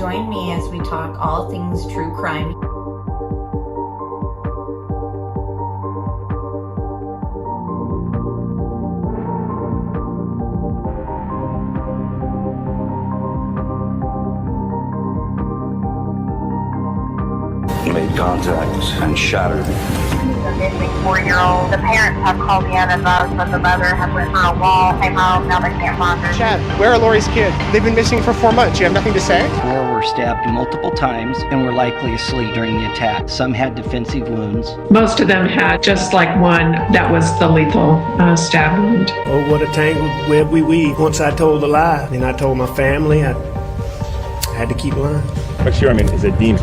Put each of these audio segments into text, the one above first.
Join me as we talk all things true crime. Made contact and shattered. The missing 4-year-old. The parents have called in and the mother has went for a wall, came home, now they can't find her. Chad, where are Lori's kids? They've been missing for 4 months. You have nothing to say? 4 were stabbed multiple times and were likely asleep during the attack. Some had defensive wounds. Most of them had just like one that was the lethal stab wound. Oh, what a tangled web we weave. Once I told the lie, then I told my family I had to keep lying. What's your, is it deemed?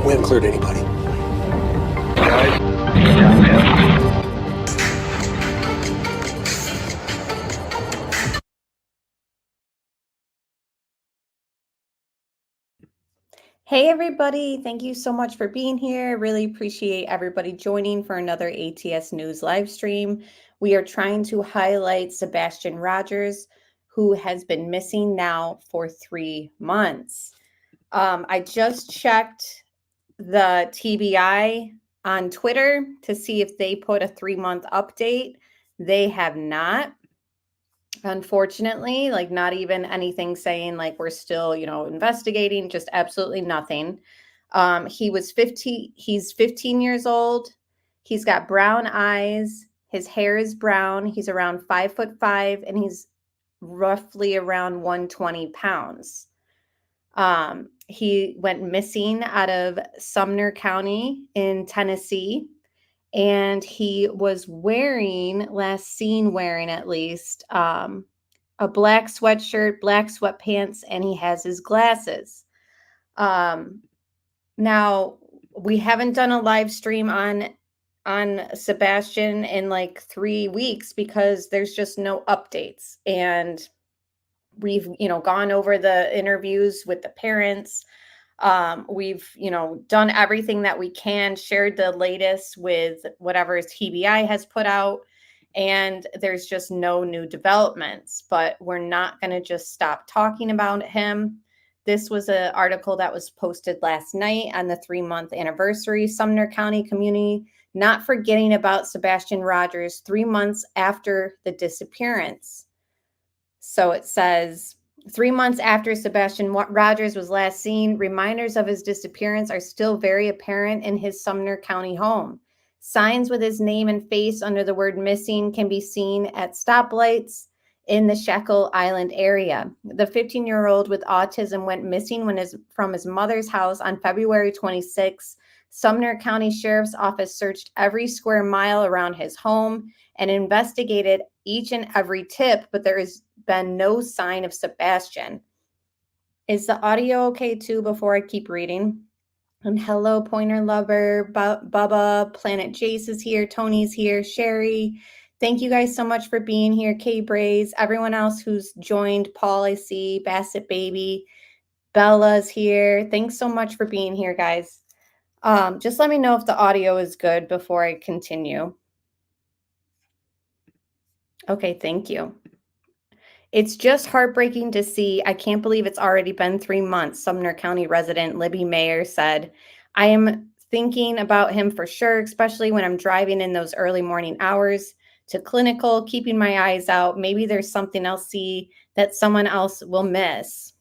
We haven't cleared anybody. Hey everybody, thank you so much for being here. Really appreciate everybody joining for another ATS News live stream. We are trying to highlight Sebastian Rogers, who has been missing now for 3 months. I just checked the TBI on Twitter to see if they put a 3-month update. They have not. Unfortunately, like not even anything saying like we're still, investigating, just absolutely nothing. He's 15 years old. He's got brown eyes. His hair is brown. He's around 5'5", and he's roughly around 120 pounds. He went missing out of Sumner County in Tennessee. And he was last seen wearing at least, a black sweatshirt, black sweatpants, and he has his glasses. Now, we haven't done a live stream on Sebastian in like 3 weeks because there's just no updates. And we've, gone over the interviews with the parents. We've, done everything that we can, shared the latest with whatever TBI has put out, and there's just no new developments, but we're not going to just stop talking about him. This was an article that was posted last night on the 3-month anniversary, Sumner County community, not forgetting about Sebastian Rogers 3 months after the disappearance. So it says, 3 months after Sebastian Rogers was last seen, reminders of his disappearance are still very apparent in his Sumner County home. Signs with his name and face under the word missing can be seen at stoplights in the Shackle Island area. The 15-year-old with autism went missing from his mother's house on February 26. Sumner County Sheriff's Office searched every square mile around his home and investigated each and every tip, but there has been no sign of Sebastian. Is the audio okay too before I keep reading? And hello, Pointer Lover, Bubba, Planet Jace is here, Tony's here, Sherry. Thank you guys so much for being here. Kay Braze, everyone else who's joined, Paul, I see, Bassett Baby, Bella's here. Thanks so much for being here, guys. Just let me know if the audio is good before I continue. Okay, thank you. It's just heartbreaking to see. I can't believe it's already been 3 months, Sumner County resident Libby Mayer said. I am thinking about him for sure, especially when I'm driving in those early morning hours to clinical, keeping my eyes out. Maybe there's something I'll see that someone else will miss.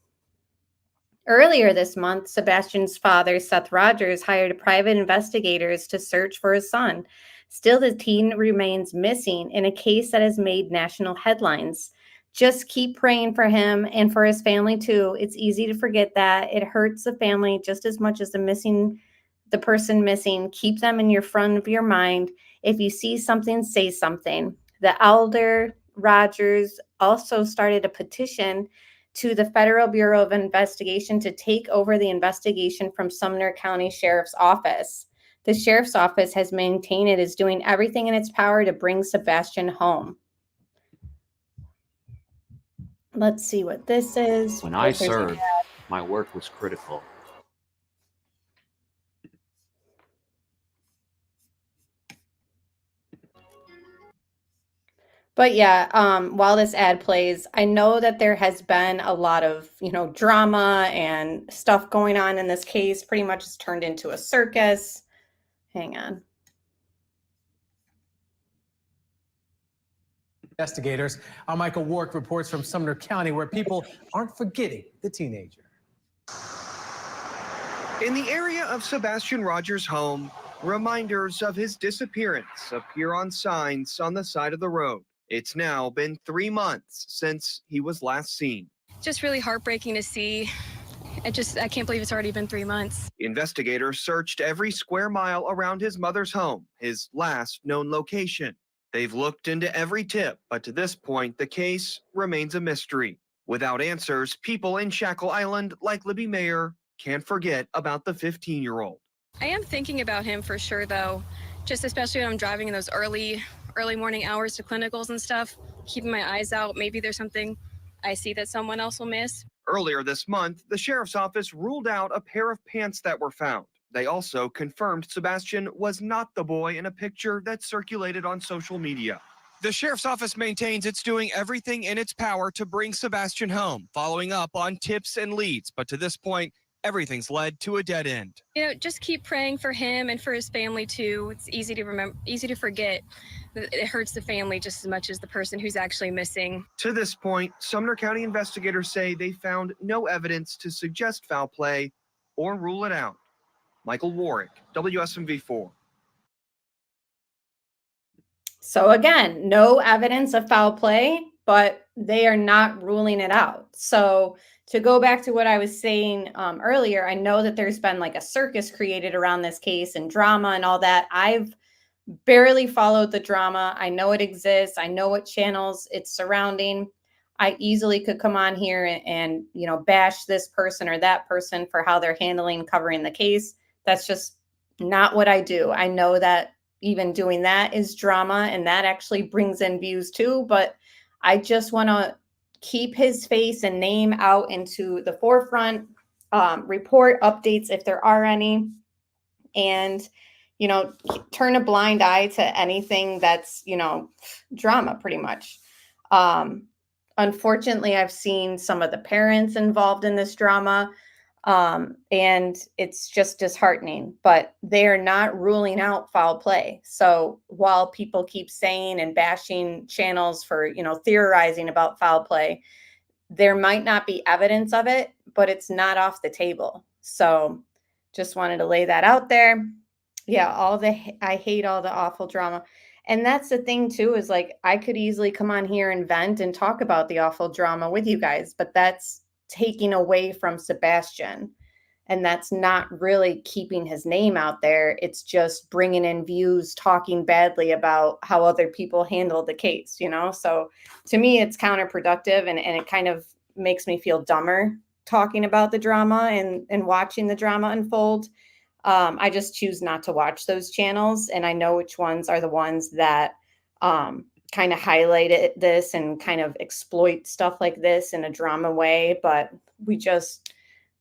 Earlier this month, Sebastian's father, Seth Rogers, hired private investigators to search for his son. Still, the teen remains missing in a case that has made national headlines. Just keep praying for him and for his family too. It's easy to forget that. It hurts the family just as much as the person missing. Keep them in your front of your mind. If you see something, say something. The elder Rogers also started a petition to the Federal Bureau of Investigation to take over the investigation from Sumner County Sheriff's Office. The Sheriff's Office has maintained it is doing everything in its power to bring Sebastian home. Let's see what this is. When I served, my work was critical. But yeah, while this ad plays, I know that there has been a lot of, drama and stuff going on in this case. Pretty much it's turned into a circus. Hang on. Investigators. Our Michael Warwick reports from Sumner County, where people aren't forgetting the teenager. In the area of Sebastian Rogers' home, reminders of his disappearance appear on signs on the side of the road. It's now been 3 months since he was last seen. Just really heartbreaking to see. I can't believe it's already been 3 months. Investigators searched every square mile around his mother's home, his last known location. They've looked into every tip, but to this point, the case remains a mystery. Without answers, people in Shackle Island, like Libby Mayer, can't forget about the 15-year-old. I am thinking about him for sure, though, just especially when I'm driving in those early morning hours to clinicals and stuff, keeping my eyes out. Maybe there's something I see that someone else will miss. Earlier this month, the sheriff's office ruled out a pair of pants that were found. They also confirmed Sebastian was not the boy in a picture that circulated on social media. The sheriff's office maintains it's doing everything in its power to bring Sebastian home, following up on tips and leads. But to this point, everything's led to a dead end. Just keep praying for him and for his family, too. It's easy to remember, easy to forget. It hurts the family just as much as the person who's actually missing. To this point, Sumner County investigators say they found no evidence to suggest foul play or rule it out. Michael Warwick, WSMV4. So again, no evidence of foul play, but they are not ruling it out. So to go back to what I was saying earlier, I know that there's been like a circus created around this case and drama and all that. I've barely followed the drama. I know it exists. I know what channels it's surrounding. I easily could come on here and bash this person or that person for how they're handling covering the case. That's just not what I do. I know that even doing that is drama and that actually brings in views too, but I just want to keep his face and name out into the forefront, report updates if there are any, and turn a blind eye to anything that's drama pretty much. Unfortunately, I've seen some of the parents involved in this drama, and it's just disheartening, but they're not ruling out foul play. So while people keep saying and bashing channels for, theorizing about foul play, there might not be evidence of it, but it's not off the table. So just wanted to lay that out there. Yeah, I hate all the awful drama. And that's the thing too, is like, I could easily come on here and vent and talk about the awful drama with you guys, but that's taking away from Sebastian. And that's not really keeping his name out there. It's just bringing in views, talking badly about how other people handled the case, So to me, it's counterproductive and it kind of makes me feel dumber talking about the drama and watching the drama unfold. I just choose not to watch those channels. And I know which ones are the ones that kind of highlight this and kind of exploit stuff like this in a drama way. But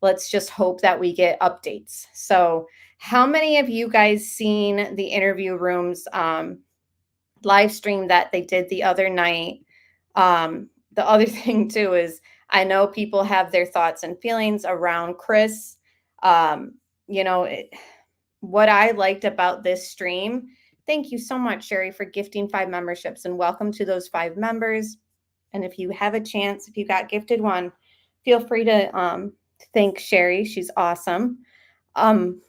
let's just hope that we get updates. So how many of you guys seen the interview rooms live stream that they did the other night? The other thing too is I know people have their thoughts and feelings around Chris. What I liked about this stream, thank you so much, Sherry, for gifting 5 memberships, and welcome to those 5 members. And if you have a chance, if you got gifted one, feel free to thank Sherry. She's awesome. I'm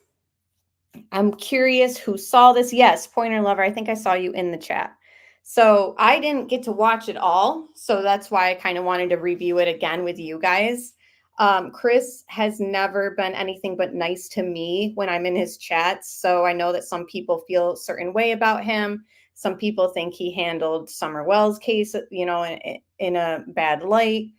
curious who saw this. Yes, Pointer Lover, I think I saw you in the chat. So I didn't get to watch it all, so that's why I kind of wanted to review it again with you guys. Chris has never been anything but nice to me when I'm in his chats. So I know that some people feel a certain way about him. Some people think he handled Summer Wells' case, in a bad light.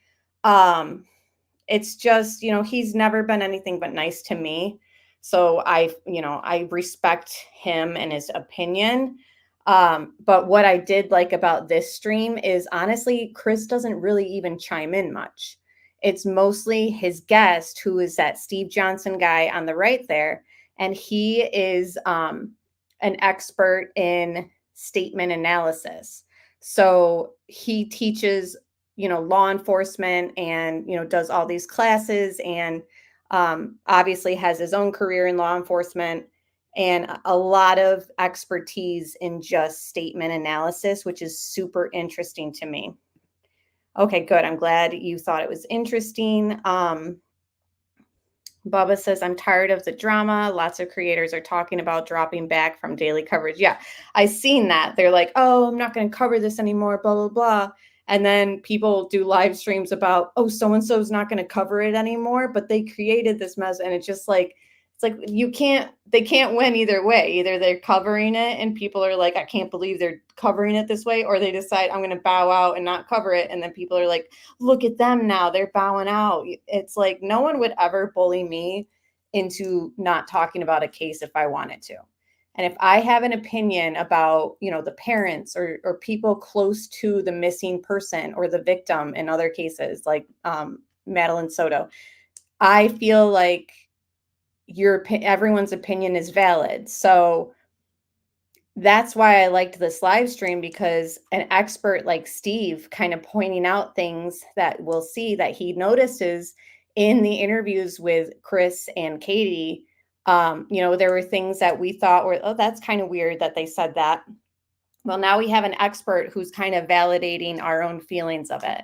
It's just, he's never been anything but nice to me. So I respect him and his opinion. But what I did like about this stream is honestly, Chris doesn't really even chime in much. It's mostly his guest, who is that Steve Johnson guy on the right there. And he is an expert in statement analysis. So he teaches, law enforcement and, does all these classes and obviously has his own career in law enforcement and a lot of expertise in just statement analysis, which is super interesting to me. Okay, good. I'm glad you thought it was interesting. Bubba says, I'm tired of the drama. Lots of creators are talking about dropping back from daily coverage. Yeah, I've seen that. They're like, oh, I'm not going to cover this anymore, blah, blah, blah. And then people do live streams about, oh, so-and-so is not going to cover it anymore, but they created this mess. And it's just like, they can't win either way. Either they're covering it and people are like, I can't believe they're covering it this way, or they decide I'm going to bow out and not cover it. And then people are like, look at them now, they're bowing out. It's like, no one would ever bully me into not talking about a case if I wanted to. And if I have an opinion about, the parents or people close to the missing person or the victim in other cases, like Madeline Soto, I feel like everyone's opinion is valid. So that's why I liked this live stream, because an expert like Steve kind of pointing out things that we'll see that he notices in the interviews with Chris and Katie. There were things that we thought were, oh, that's kind of weird that they said that. Well, now we have an expert who's kind of validating our own feelings of it.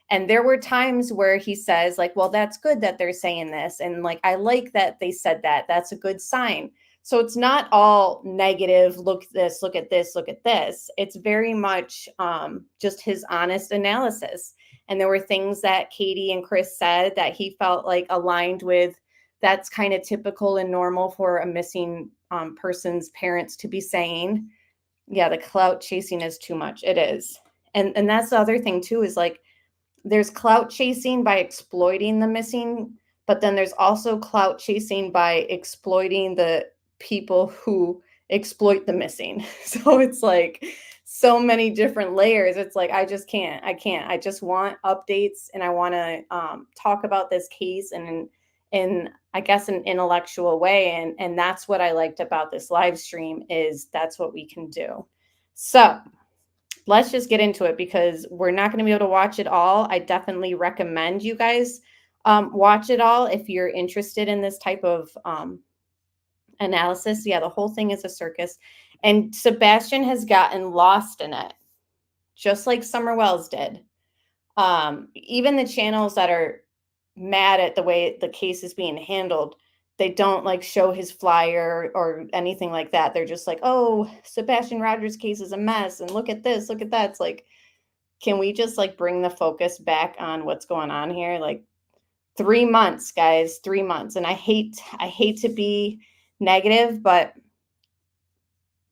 And there were times where he says like, well, that's good that they're saying this. And like, I like that they said that. That's a good sign. So it's not all negative. Look at this, look at this, look at this. It's very much just his honest analysis. And there were things that Katie and Chris said that he felt like aligned with. That's kind of typical and normal for a missing person's parents to be saying. Yeah, the clout chasing is too much. It is. And that's the other thing too, is like, there's clout chasing by exploiting the missing, but then there's also clout chasing by exploiting the people who exploit the missing. So it's like so many different layers. It's like, I can't. I just want updates, and I want to talk about this case in I guess an intellectual way. And that's what I liked about this live stream, is that's what we can do. So let's just get into it, because we're not going to be able to watch it all. I definitely recommend you guys watch it all if you're interested in this type of analysis. Yeah, the whole thing is a circus. And Sebastian has gotten lost in it, just like Summer Wells did. Even the channels that are mad at the way the case is being handled, they don't like show his flyer or anything like that. They're just like, oh, Sebastian Rogers' case is a mess, and look at this, look at that. It's like, can we just like bring the focus back on what's going on here? Like 3 months, guys, 3 months. And I hate to be negative, but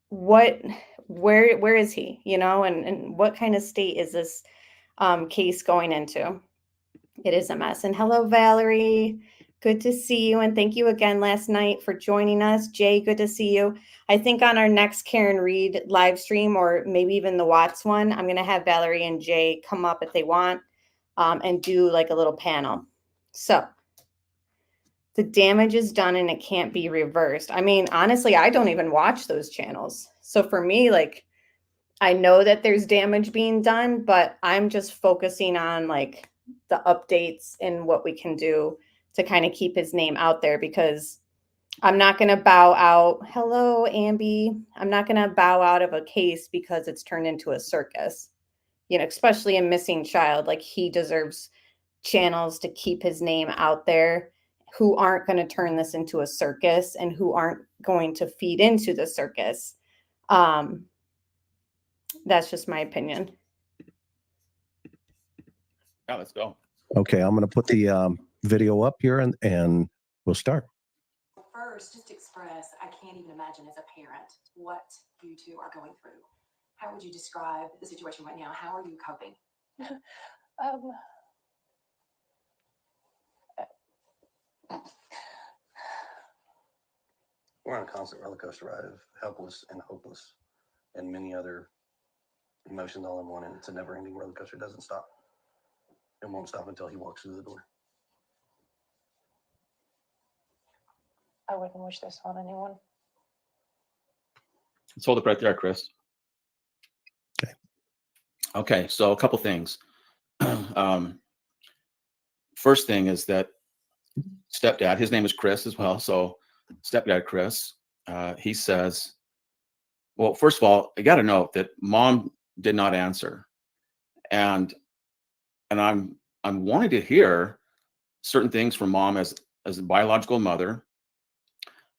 where is he, and what kind of state is this case going into? It is a mess. And hello, Valerie. Good to see you. And thank you again last night for joining us. Jay, good to see you. I think on our next Karen Reed live stream, or maybe even the Watts one, I'm going to have Valerie and Jay come up if they want and do like a little panel. So the damage is done and it can't be reversed. I mean, honestly, I don't even watch those channels. So for me, like, I know that there's damage being done, but I'm just focusing on like the updates and what we can do to kind of keep his name out there, because I'm not going to bow out. Hello, Ambi. I'm not going to bow out of a case because it's turned into a circus, especially a missing child. Like, he deserves channels to keep his name out there who aren't going to turn this into a circus and who aren't going to feed into the circus. That's just my opinion. Yeah, let's go. Okay, I'm going to put the video up here and we'll start. First, just express, I can't even imagine as a parent what you two are going through. How would you describe the situation right now? How are you coping? We're on a constant roller coaster ride of helpless and hopeless and many other emotions all in one, and it's a never-ending roller coaster. It doesn't stop. It won't stop until he walks through the door. I wouldn't wish this on anyone. Let's hold it right there, Chris. Okay. Okay, so a couple things. First thing is that stepdad, his name is Chris as well. So stepdad Chris, he says, well, first of all, I got to know that mom did not answer, and I'm wanting to hear certain things from mom as a biological mother.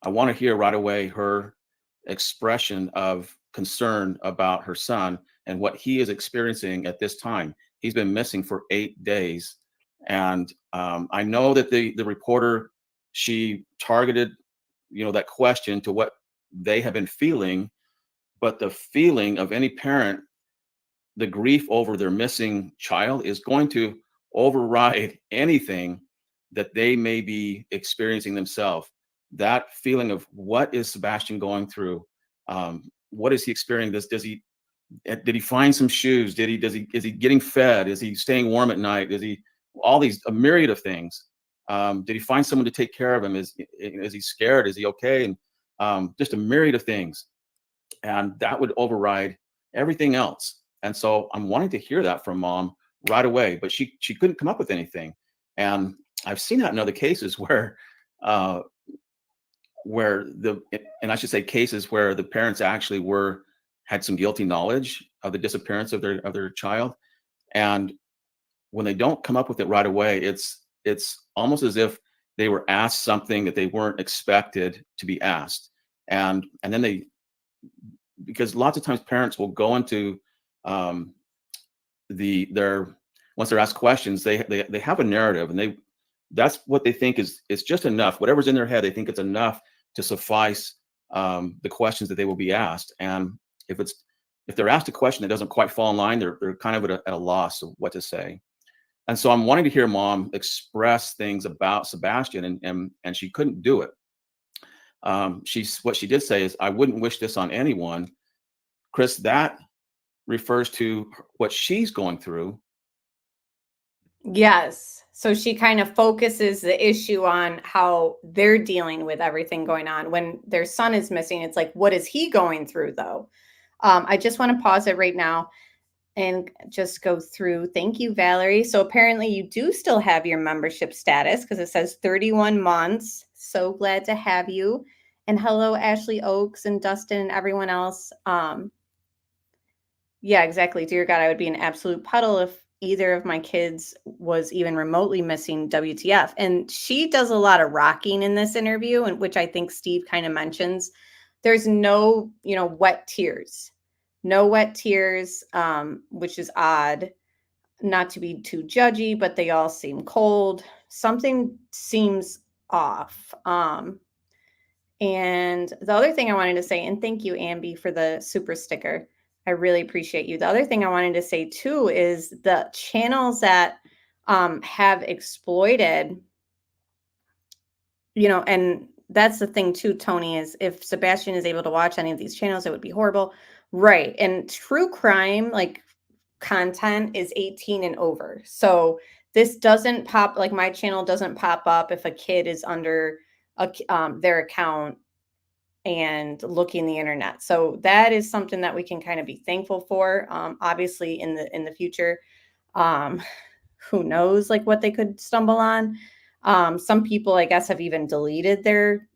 I want to hear right away her expression of concern about her son and what he is experiencing at this time. He's been missing for 8 days, and I know that the reporter, she targeted, that question to what they have been feeling, but the feeling of any parent, the grief over their missing child is going to override anything that they may be experiencing themselves. That feeling of what is Sebastian going through? What is he experiencing? Did he find some shoes? Is he getting fed? Is he staying warm at night? Is he all these a myriad of things? Did he find someone to take care of him? Is he scared? Is he okay? And just a myriad of things, and that would override everything else. And so I'm wanting to hear that from mom right away, but she couldn't come up with anything. And I've seen that in other cases where and I should say cases where the parents actually had some guilty knowledge of the disappearance of their child. And when they don't come up with it right away, it's almost as if they were asked something that they weren't expected to be asked. And then because lots of times parents will go into once they're asked questions, they have a narrative, and that's what they think is just enough. Whatever's in their head, they think it's enough to suffice the questions that they will be asked. And if they're asked a question that doesn't quite fall in line, they're kind of at a loss of what to say. And so I'm wanting to hear mom express things about Sebastian, and she couldn't do it. What she did say is, I wouldn't wish this on anyone. Chris, that refers to what she's going through. Yes. So she kind of focuses the issue on how they're dealing with everything going on. When their son is missing, it's like, what is he going through though? I just want to pause it right now and just go through. Thank you, Valerie. So apparently you do still have your membership status because it says 31 months. So glad to have you. And hello, Ashley Oakes and Dustin and everyone else. Yeah, exactly. Dear God, I would be an absolute puddle if either of my kids was even remotely missing. WTF. And she does a lot of rocking in this interview, and which I think Steve kind of mentions. There's no, wet tears. No wet tears, which is odd. Not to be too judgy, but they all seem cold. Something seems off. And the other thing I wanted to say, and thank you, Ambi, for the super sticker. I really appreciate you. The other thing I wanted to say too is the channels that have exploited, and that's the thing too, Tony, is if Sebastian is able to watch any of these channels, it would be horrible. Right. And true crime, like content, is 18 and over. So this doesn't pop, like my channel doesn't pop up if a kid is under their account and looking the internet. So that is something that we can kind of be thankful for. Obviously in the future, who knows like what they could stumble on. Some people, I guess, have even deleted their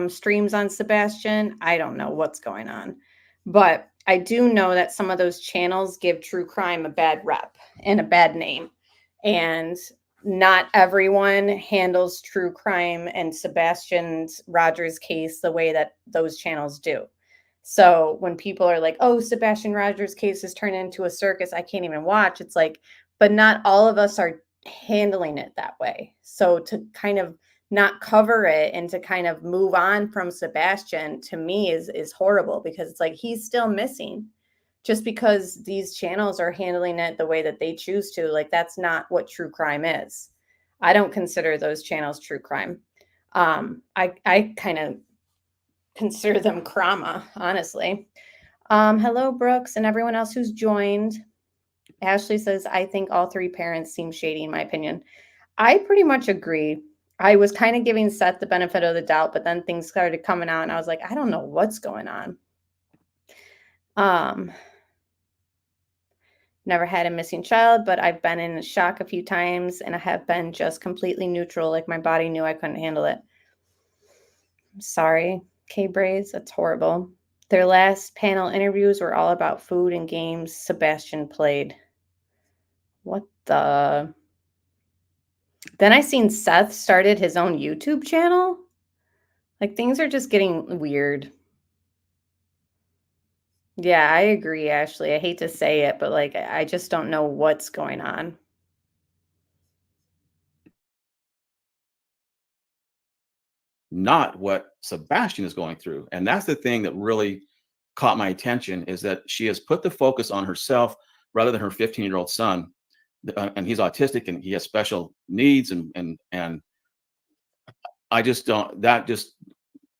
streams on Sebastian. I don't know what's going on, but I do know that some of those channels give true crime a bad rep and a bad name, and not everyone handles true crime and Sebastian Rogers case the way that those channels do. So when people are like, oh, Sebastian Rogers case is turned into a circus, I can't even watch. It's like, but not all of us are handling it that way. So to kind of not cover it and to kind of move on from Sebastian, to me is horrible, because it's like, he's still missing. Just because these channels are handling it the way that they choose to, like, that's not what true crime is. I don't consider those channels true crime. I kind of consider them crama, honestly. Hello, Brooks, and everyone else who's joined. Ashley says, I think all three parents seem shady, in my opinion. I pretty much agree. I was kind of giving Seth the benefit of the doubt, but then things started coming out, and I was like, I don't know what's going on. Never had a missing child, but I've been in shock a few times and I have been just completely neutral. Like my body knew I couldn't handle it. I'm sorry, K-Braze, that's horrible. Their last panel interviews were all about food and games Sebastian played. What the? Then I seen Seth started his own YouTube channel. Like things are just getting weird. Yeah, I agree, Ashley. I hate to say it, but like I just don't know what's going on. Not what Sebastian is going through. And that's the thing that really caught my attention, is that she has put the focus on herself rather than her 15-year-old son. And he's autistic and he has special needs. And I just don't, that just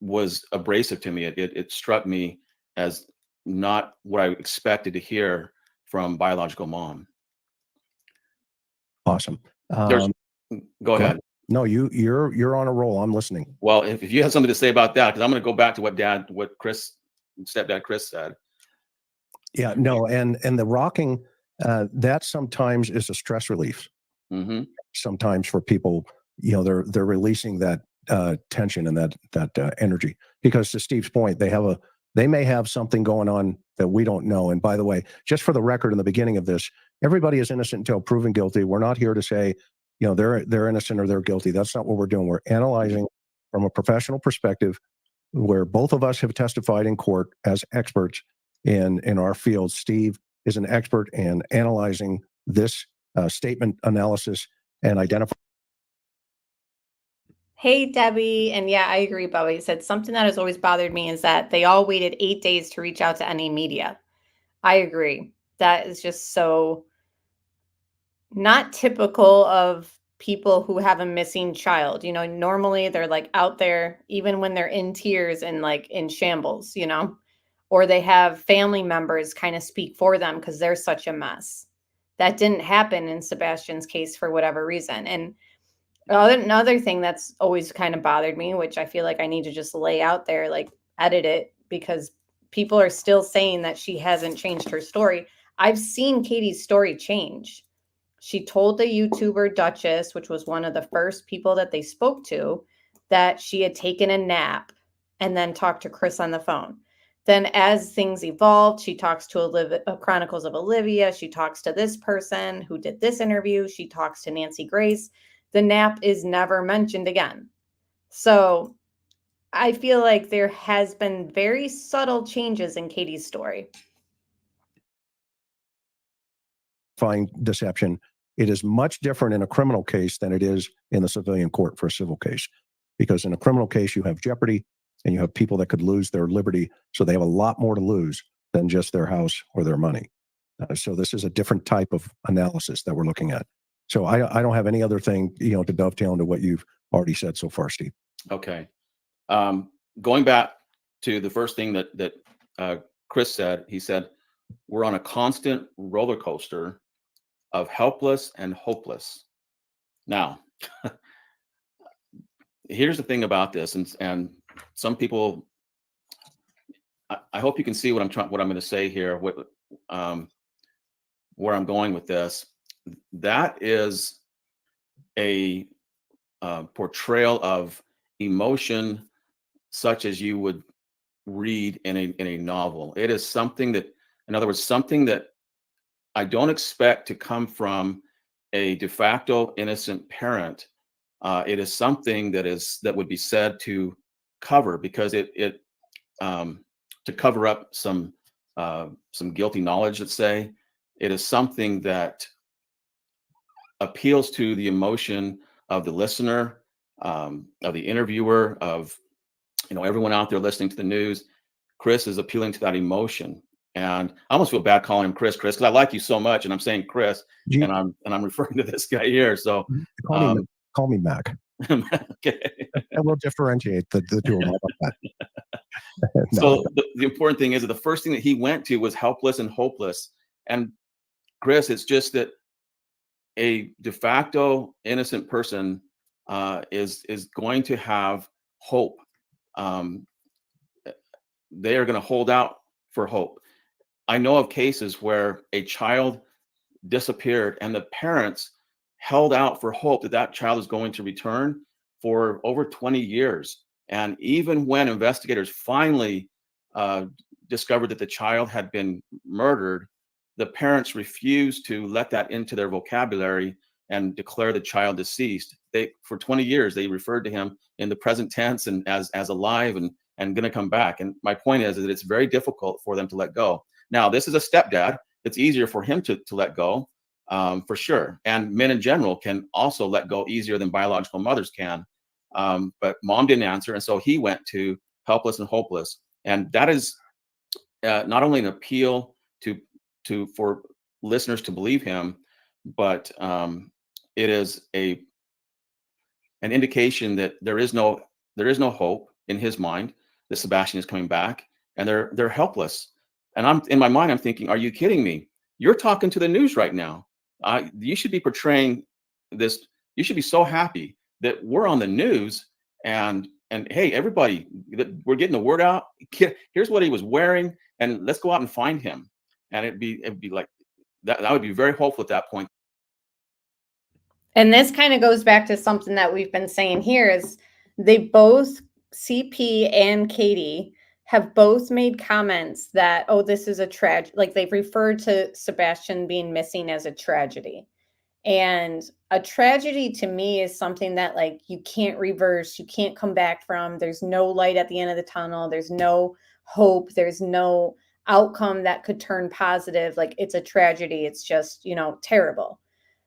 was abrasive to me. It struck me as not what I expected to hear from biological mom. Awesome. Go ahead. No, you're on a roll. I'm listening. Well, if you have something to say about that, because I'm going to go back to what stepdad Chris said. Yeah, no, and the rocking, that sometimes is a stress relief. Mm-hmm. Sometimes for people, they're releasing that tension and that energy. Because to Steve's point, they may have something going on that we don't know. And by the way, just for the record, in the beginning of this, everybody is innocent until proven guilty. We're not here to say, they're innocent or they're guilty. That's not what we're doing. We're analyzing from a professional perspective, where both of us have testified in court as experts in our field. Steve is an expert in analyzing this statement analysis and identifying. Hey, Debbie. And yeah, I agree, Bubba. You said something that has always bothered me is that they all waited 8 days to reach out to any media. I agree. That is just so not typical of people who have a missing child. Normally they're like out there, even when they're in tears and like in shambles, or they have family members kind of speak for them because they're such a mess. That didn't happen in Sebastian's case for whatever reason. And another thing that's always kind of bothered me, which I feel like I need to just lay out there, like edit it, because people are still saying that she hasn't changed her story. I've seen Katie's story change. She told the YouTuber Duchess, which was one of the first people that they spoke to, that she had taken a nap and then talked to Chris on the phone. Then as things evolved, she talks to Chronicles of Olivia. She talks to this person who did this interview. She talks to Nancy Grace. The nap is never mentioned again. So I feel like there has been very subtle changes in Katie's story. Deception. It is much different in a criminal case than it is in the civilian court for a civil case, because in a criminal case you have jeopardy and you have people that could lose their liberty, so they have a lot more to lose than just their house or their money. So this is a different type of analysis that we're looking at. So I don't have any other thing to dovetail into what you've already said so far, Steve. Okay, going back to the first thing that Chris said, he said we're on a constant roller coaster of helpless and hopeless. Now, here's the thing about this, and some people, I hope you can see what I'm going to say here, where I'm going with this. That is a portrayal of emotion such as you would read in a novel. It is something that, in other words, something that I don't expect to come from a de facto innocent parent. It is something that would be said to cover, because it to cover up some guilty knowledge, let's say. It is something that appeals to the emotion of the listener, of the interviewer, of everyone out there listening to the news. Chris is appealing to that emotion. And I almost feel bad calling him Chris, because I like you so much, and I'm saying Chris, and I'm referring to this guy here. So call me Mac. Okay. And we'll differentiate the two of them. No. So the important thing is that the first thing that he went to was helpless and hopeless. And Chris, it's just that a de facto innocent person is going to have hope. They are going to hold out for hope. I know of cases where a child disappeared, and the parents held out for hope that that child is going to return for over 20 years. And even when investigators finally discovered that the child had been murdered, the parents refused to let that into their vocabulary and declare the child deceased. For 20 years, they referred to him in the present tense and as alive and going to come back. And my point is that it's very difficult for them to let go. Now, this is a stepdad. It's easier for him to let go, for sure. And men in general can also let go easier than biological mothers can. But mom didn't answer. And so he went to helpless and hopeless. And that is not only an appeal for listeners to believe him, but it is an indication that there is no hope in his mind that Sebastian is coming back, and they're helpless. And in my mind, I'm thinking, are you kidding me? You're talking to the news right now. You should be portraying this. You should be so happy that we're on the news and hey, everybody, we're getting the word out. Here's what he was wearing, and let's go out and find him. And it'd be like that. I would be very hopeful at that point. And this kind of goes back to something that we've been saying here is they both, CP and Katie, have both made comments that, oh, this is a tragedy. Like they've referred to Sebastian being missing as a tragedy. And a tragedy to me is something that like you can't reverse, you can't come back from. There's no light at the end of the tunnel. There's no hope. There's no outcome that could turn positive. Like it's a tragedy. It's just, terrible.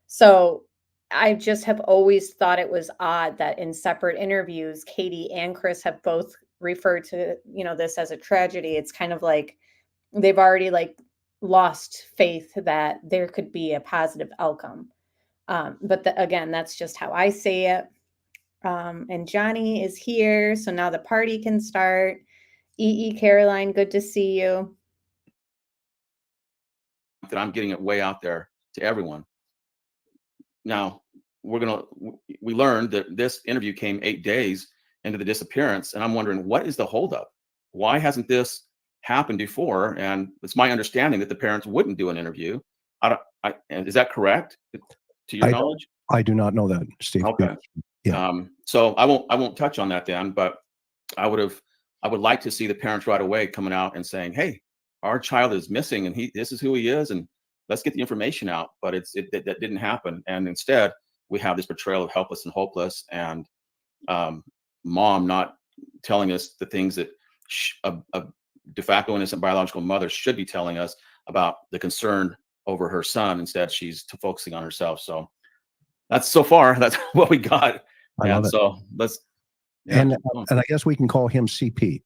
So I just have always thought it was odd that in separate interviews, Katie and Chris have both referred to, this as a tragedy. It's kind of like they've already like lost faith that there could be a positive outcome. But again, that's just how I say it. And Johnny is here. So now the party can start. Caroline, good to see you. That I'm getting it way out there to everyone. Now, we learned that this interview came 8 days into the disappearance, and I'm wondering, what is the holdup? Why hasn't this happened before? And it's my understanding that the parents wouldn't do an interview. Is that correct? To your knowledge? I do not know that, Steve. Okay. Yeah. So I won't touch on that then, but I would like to see the parents right away coming out and saying, hey, our child is missing and this is who he is, and let's get the information out. But that didn't happen. And instead we have this portrayal of helpless and hopeless, and mom not telling us the things that a de facto innocent biological mother should be telling us about the concern over her son. Instead, she's focusing on herself. So that's what we got. And so let's. Yeah. And I guess we can call him CP.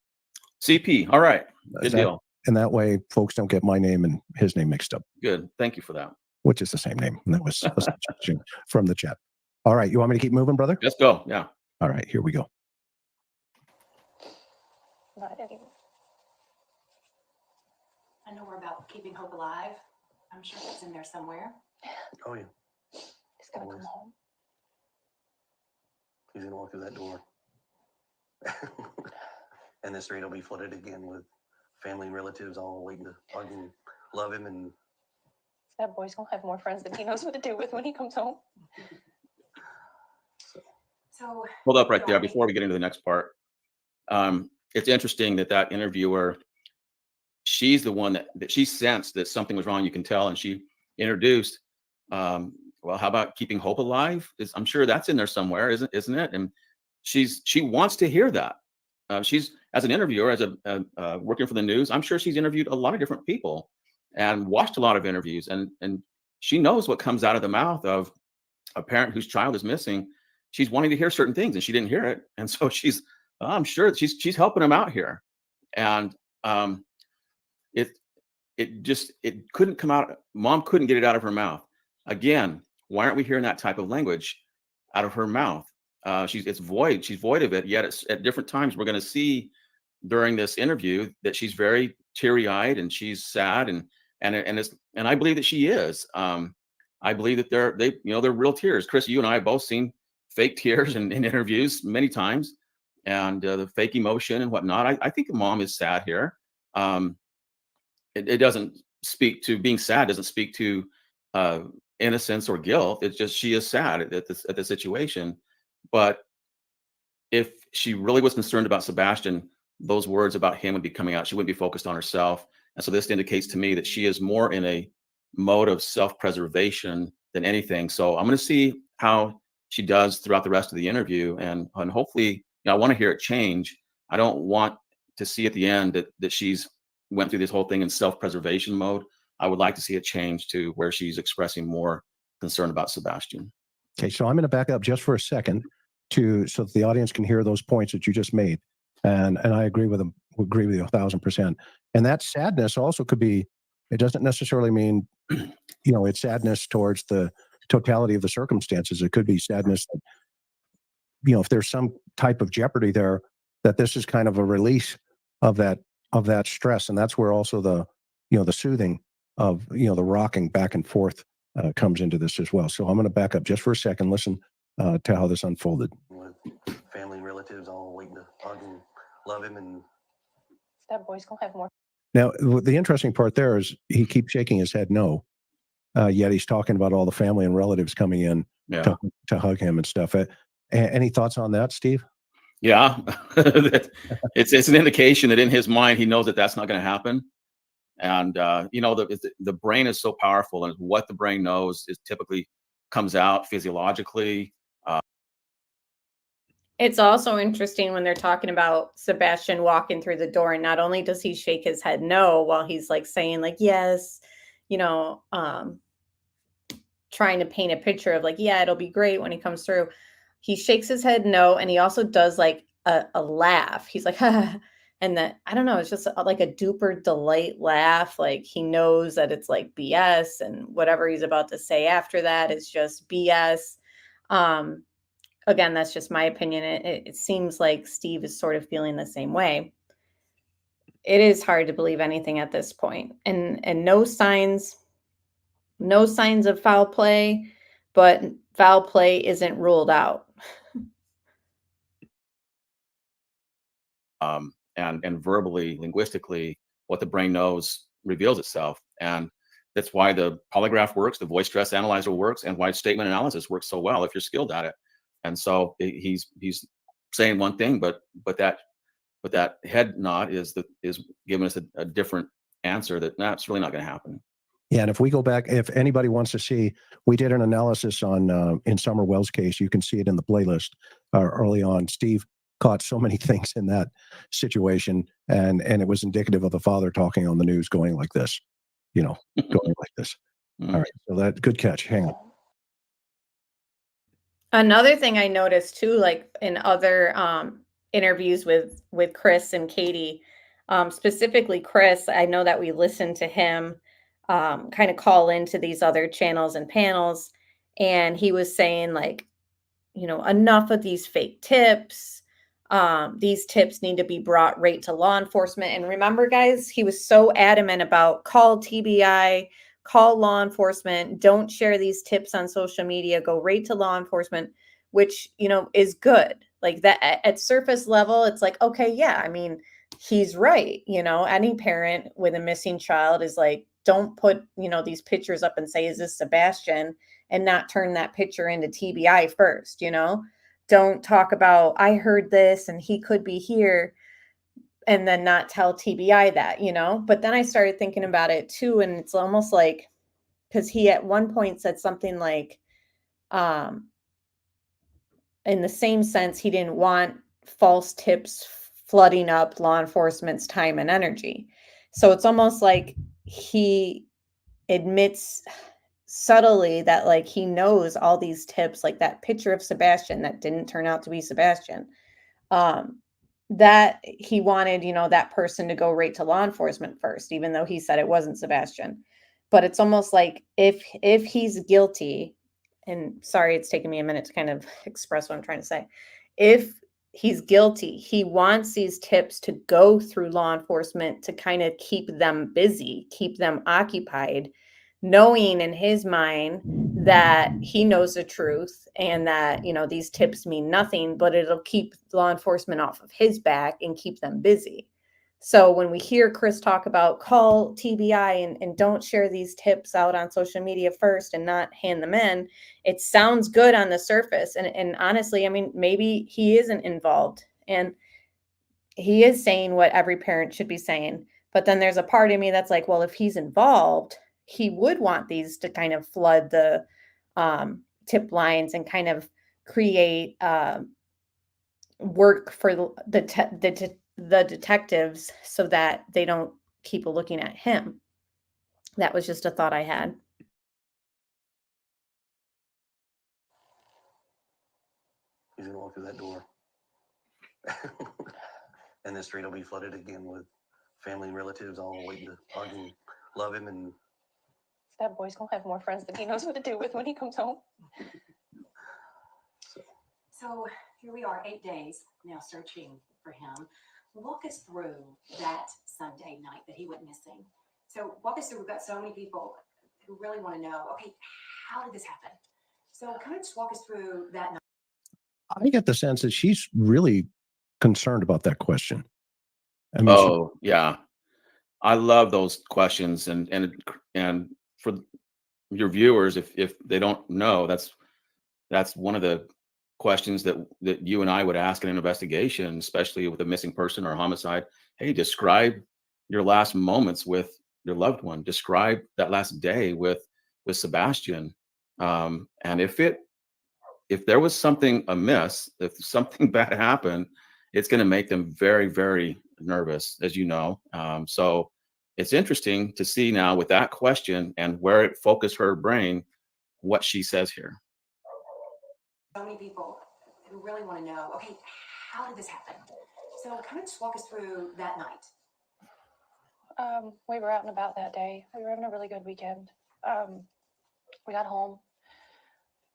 CP. All right. Good deal. And that way folks don't get my name and his name mixed up. Good. Thank you for that. Which is the same name. And that was a suggestion from the chat. All right. You want me to keep moving, brother? Let's go. Yeah. All right. Here we go. I know we're about keeping hope alive. I'm sure it's in there somewhere. Oh, yeah. He's gonna come home. He's going to walk through that door. And the street will be flooded again with family and relatives all waiting to hug and love him. And that boy's going to have more friends than he knows what to do with when he comes home. So hold up right there before we get into the next part. It's interesting that interviewer, she's the one that she sensed that something was wrong. You can tell, and she introduced, well, how about keeping hope alive? I'm sure that's in there somewhere, isn't it? And she wants to hear that. She's, as an interviewer, as a working for the news, I'm sure she's interviewed a lot of different people and watched a lot of interviews, and she knows what comes out of the mouth of a parent whose child is missing. She's wanting to hear certain things, and she didn't hear it, and so I'm sure she's helping him out here, and it couldn't come out. Mom couldn't get it out of her mouth. Again, why aren't we hearing that type of language out of her mouth? It's void. She's void of it. Yet at different times, we're going to see during this interview that she's very teary-eyed and she's sad, and I believe that she is. I believe that they're real tears. Chris, you and I have both seen fake tears in interviews many times, and the fake emotion and whatnot. I think the mom is sad here. It doesn't speak to being sad. Doesn't speak to innocence or guilt. It's just she is sad at the situation. But if she really was concerned about Sebastian, those words about him would be coming out. She wouldn't be focused on herself. And so this indicates to me that she is more in a mode of self-preservation than anything. So I'm going to see how she does throughout the rest of the interview, and hopefully, I want to hear it change. I don't want to see at the end that she's went through this whole thing in self-preservation mode. I would like to see it change to where she's expressing more concern about Sebastian. Okay, so I'm going to back up just for a second so that the audience can hear those points that you just made, and I agree with them. Agree with you 1,000%. And that sadness also could be. It doesn't necessarily mean, it's sadness towards the totality of the circumstances. It could be sadness that, if there's some type of jeopardy there, that this is kind of a release of that stress, and that's where also the soothing of the rocking back and forth comes into this as well. So I'm going to back up just for a second. Listen to how this unfolded. With family and relatives all waiting to hug and love him, and That boy's gonna have more. Now, the interesting part there is he keeps shaking his head no, yet he's talking about all the family and relatives coming in to hug him and stuff. Any thoughts on that, Steve? Yeah, it's an indication that in his mind he knows that that's not going to happen. And the brain is so powerful, and what the brain knows is typically comes out physiologically. It's also interesting when they're talking about Sebastian walking through the door, and not only does he shake his head no while he's like saying like yes, trying to paint a picture of like, yeah, it'll be great when he comes through. He shakes his head no, and he also does like a laugh. He's like, and that, I don't know, it's just like a duper delight laugh. Like he knows that it's like BS, and whatever he's about to say after that is just BS. Again, that's just my opinion. It seems like Steve is sort of feeling the same way. It is hard to believe anything at this point, and no signs of foul play, but foul play isn't ruled out. And verbally, linguistically, what the brain knows reveals itself, and that's why the polygraph works, the voice stress analyzer works, and why statement analysis works so well if you're skilled at it. And so he's saying one thing, but that head nod is giving us a different answer that's really not going to happen. Yeah, and if we go back, if anybody wants to see, we did an analysis on in Summer Wells' case. You can see it in the playlist early on. Steve caught so many things in that situation, and it was indicative of the father talking on the news, going like this, going like this. All right, so that good catch. Hang on. Another thing I noticed too, like in other interviews with Chris and Katie, specifically Chris, I know that we listened to him kind of call into these other channels and panels, and he was saying like, enough of these fake tips. These tips need to be brought right to law enforcement. And remember, guys, he was so adamant about call TBI, call law enforcement, don't share these tips on social media, go right to law enforcement, which, is good. Like that at surface level, it's like, okay, yeah, I mean, he's right. Any parent with a missing child is like, don't put, these pictures up and say, is this Sebastian? And not turn that picture into TBI first, Don't talk about, I heard this and he could be here, and then not tell TBI that, But then I started thinking about it too. And it's almost like, because he at one point said something like, in the same sense, he didn't want false tips flooding up law enforcement's time and energy. So it's almost like he admits subtly that like he knows all these tips, like that picture of Sebastian that didn't turn out to be Sebastian, that he wanted, that person to go right to law enforcement first, even though he said it wasn't Sebastian. But it's almost like if he's guilty, and sorry, it's taken me a minute to kind of express what I'm trying to say. If he's guilty, he wants these tips to go through law enforcement to kind of keep them busy, keep them occupied, knowing in his mind that he knows the truth and that, these tips mean nothing, but it'll keep law enforcement off of his back and keep them busy. So when we hear Chris talk about call TBI and don't share these tips out on social media first and not hand them in, it sounds good on the surface. And honestly, I mean, maybe he isn't involved and he is saying what every parent should be saying. But then there's a part of me that's like, well, if he's involved, he would want these to kind of flood the tip lines and kind of create work for the detectives so that they don't keep looking at him. That was just a thought I had. He's gonna walk through that door. And the street will be flooded again with family and relatives all waiting to hug and love him. And That boy's gonna have more friends than he knows what to do with when he comes home. So here we are, 8 days now searching for him. Walk us through that Sunday night that he went missing. So walk us through, we've got so many people who really want to know, okay, how did this happen? So kind of just walk us through that night. I get the sense that she's really concerned about that question. I mean, Oh, yeah. I love those questions. And for your viewers, if they don't know, that's one of the questions that you and I would ask in an investigation, especially with a missing person or a homicide. Hey, describe your last moments with your loved one. Describe that last day with Sebastian. And if there was something amiss, if something bad happened, it's going to make them very, very nervous, as you know. So it's interesting to see now with that question and where it focused her brain, what she says here. So many people who really want to know, okay, how did this happen? So kind of just walk us through that night. We were out and about that day. We were having a really good weekend. We got home.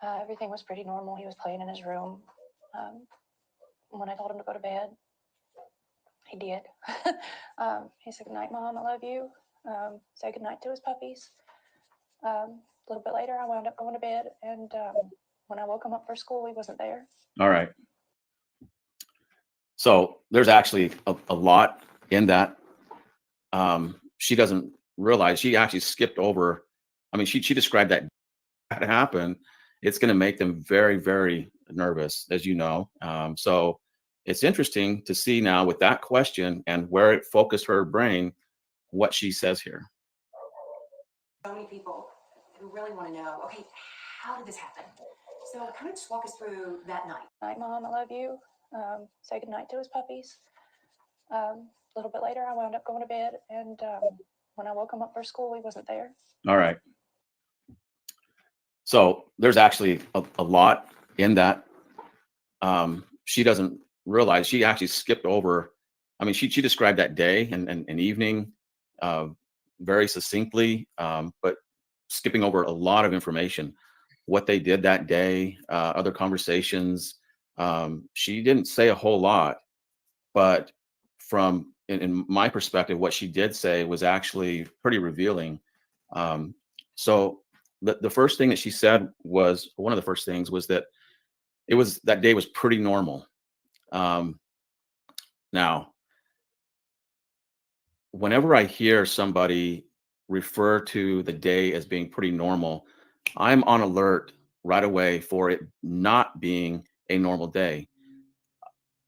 Everything was pretty normal. He was playing in his room. When I told him to go to bed, he did. He said, "Good night, Mom. I love you." Said good night to his puppies. A little bit later, I wound up going to bed, and when I woke him up for school, he wasn't there. All right. So there's actually a lot in that. She doesn't realize she actually skipped over. I mean, she described that happened. It's going to make them very, very nervous, as you know. So it's interesting to see now with that question and where it focused her brain, what she says here. So many people who really want to know, okay, how did this happen? So kind of just walk us through that night. Night, Mom. I love you. Say good night to his puppies. A little bit later, I wound up going to bed, and when I woke him up for school, he wasn't there. All right. So there's actually a lot in that. She doesn't realize she actually skipped over. I mean, she described that day and evening very succinctly, but skipping over a lot of information, what they did that day, other conversations. She didn't say a whole lot, but from in my perspective, what she did say was actually pretty revealing. So the first thing that she said was, one of the first things was that that day was pretty normal. Now, whenever I hear somebody refer to the day as being pretty normal, I'm on alert right away for it not being a normal day.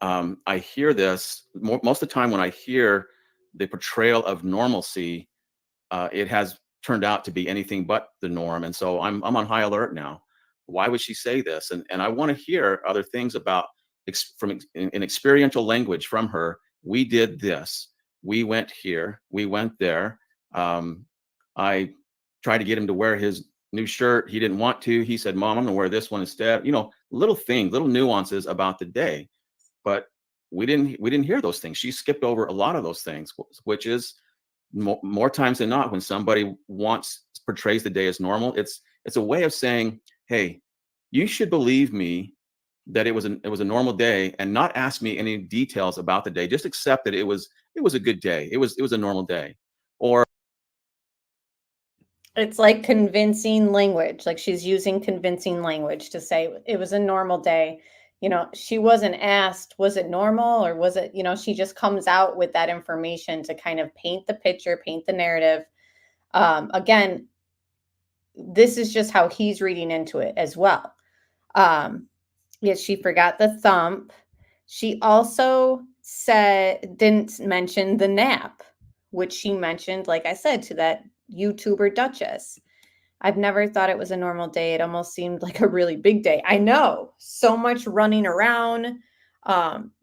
I hear this most of the time when I hear the portrayal of normalcy, it has turned out to be anything but the norm. And so I'm on high alert now. Why would she say this? And I want to hear other things about in experiential language from her. We did this. We went here. We went there. I tried to get him to wear his new shirt. He didn't want to. He said, "Mom, I'm going to wear this one instead." You know, little things, little nuances about the day. But we didn't hear those things. She skipped over a lot of those things, which is more times than not, when somebody portrays the day as normal, it's a way of saying, "Hey, you should believe me that it was a normal day and not ask me any details about the day. Just accept that it was a good day. It was a normal day." Or it's like convincing language. Like she's using convincing language to say it was a normal day. you know, she wasn't asked, was it normal or was it, you know, she just comes out with that information to kind of paint the picture, paint the narrative. Again, this is just how he's reading into it as well. Yes, she forgot the thump. She also didn't mention the nap, which she mentioned, like I said, to that YouTuber Duchess. I've never thought it was a normal day. It almost seemed like a really big day. I know, so much running around,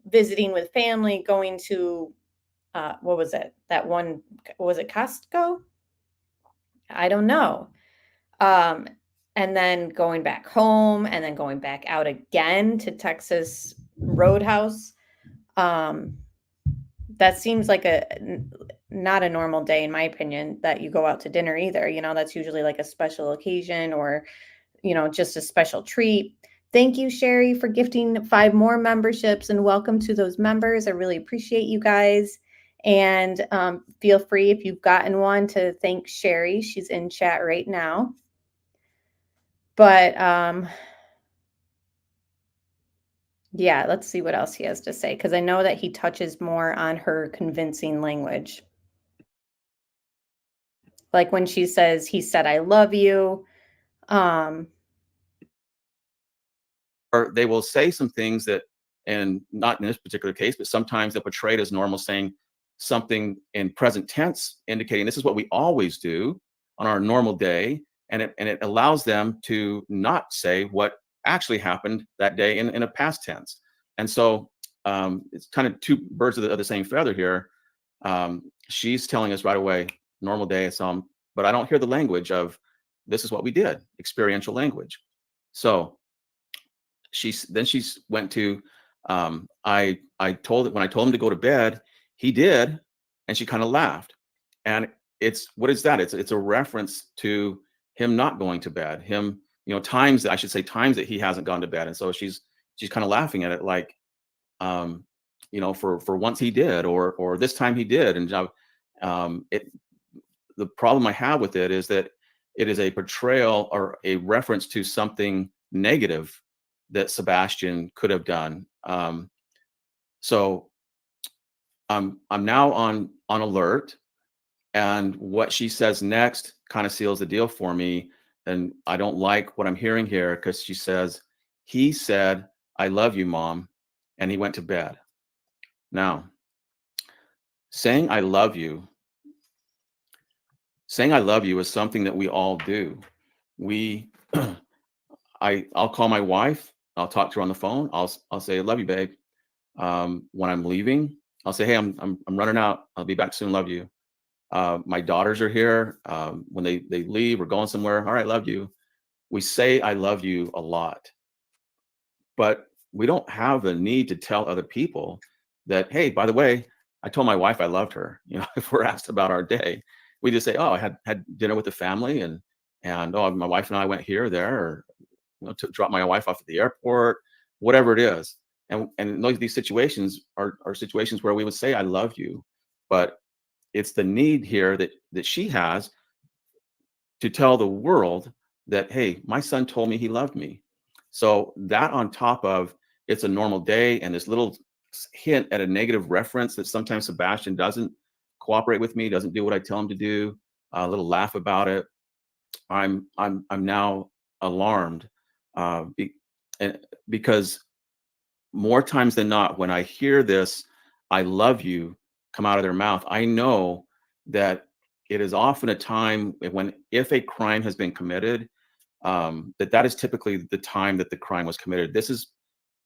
visiting with family, going to, what was it? That one, was it Costco? I don't know. And then going back home and then going back out again to Texas Roadhouse. That seems like not a normal day, in my opinion, that you go out to dinner either. You know, that's usually like a special occasion or, you know, just a special treat. Thank you, Sherry, for gifting 5 more memberships, and welcome to those members. I really appreciate you guys. And feel free, if you've gotten one, to thank Sherry. She's in chat right now. But yeah, let's see what else he has to say, because I know that he touches more on her convincing language. Like when she says, he said, I love you. Or they will say some things that, and not in this particular case, but sometimes they'll portray it as normal, saying something in present tense, indicating this is what we always do on our normal day. And it allows them to not say what actually happened that day in a past tense. And so it's kind of 2 birds of the same feather here. She's telling us right away, normal day, but I don't hear the language of this is what we did, experiential language. So she went to, when I told him to go to bed, he did, and she kind of laughed. And what is that? It's a reference to him not going to bed, him, you know, times that he hasn't gone to bed. And so she's kind of laughing at it, like, you know, for once he did, or this time he did. And the problem I have with it is that it is a portrayal or a reference to something negative that Sebastian could have done. So I'm now on alert, and what she says next kind of seals the deal for me. And I don't like what I'm hearing here, because she says, he said, I love you, Mom, and he went to bed. Now, saying I love you is something that we all do. I'll call my wife, I'll talk to her on the phone, I'll say, I love you, babe. When I'm leaving, I'll say, hey, I'm running out, I'll be back soon, love you. My daughters are here. When they leave, we're going somewhere. All right, love you. We say I love you a lot, but we don't have a need to tell other people that, hey, by the way, I told my wife I loved her. You know, if we're asked about our day, we just say, oh, I had dinner with the family, and oh, my wife and I went here or there, or, you know, to drop my wife off at the airport, whatever it is. And these situations are situations where we would say I love you, but it's the need here that she has to tell the world that, hey, my son told me he loved me. So that, on top of it's a normal day and this little hint at a negative reference that sometimes Sebastian doesn't cooperate with me, doesn't do what I tell him to do, a little laugh about it, I'm now alarmed, because more times than not, when I hear this, I love you, come out of their mouth, I know that it is often a time when, if a crime has been committed, that is typically the time that the crime was committed. This is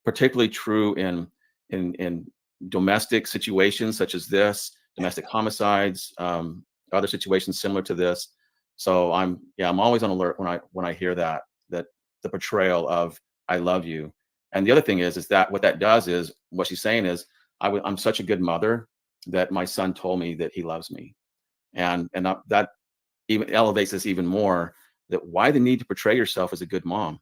particularly true in domestic situations such as this, domestic homicides, other situations similar to this. So I'm always on alert when I hear that the portrayal of I love you. And the other thing is that what that does is, what she's saying is, I'm such a good mother that my son told me that he loves me. And that even elevates this even more, that why the need to portray yourself as a good mom.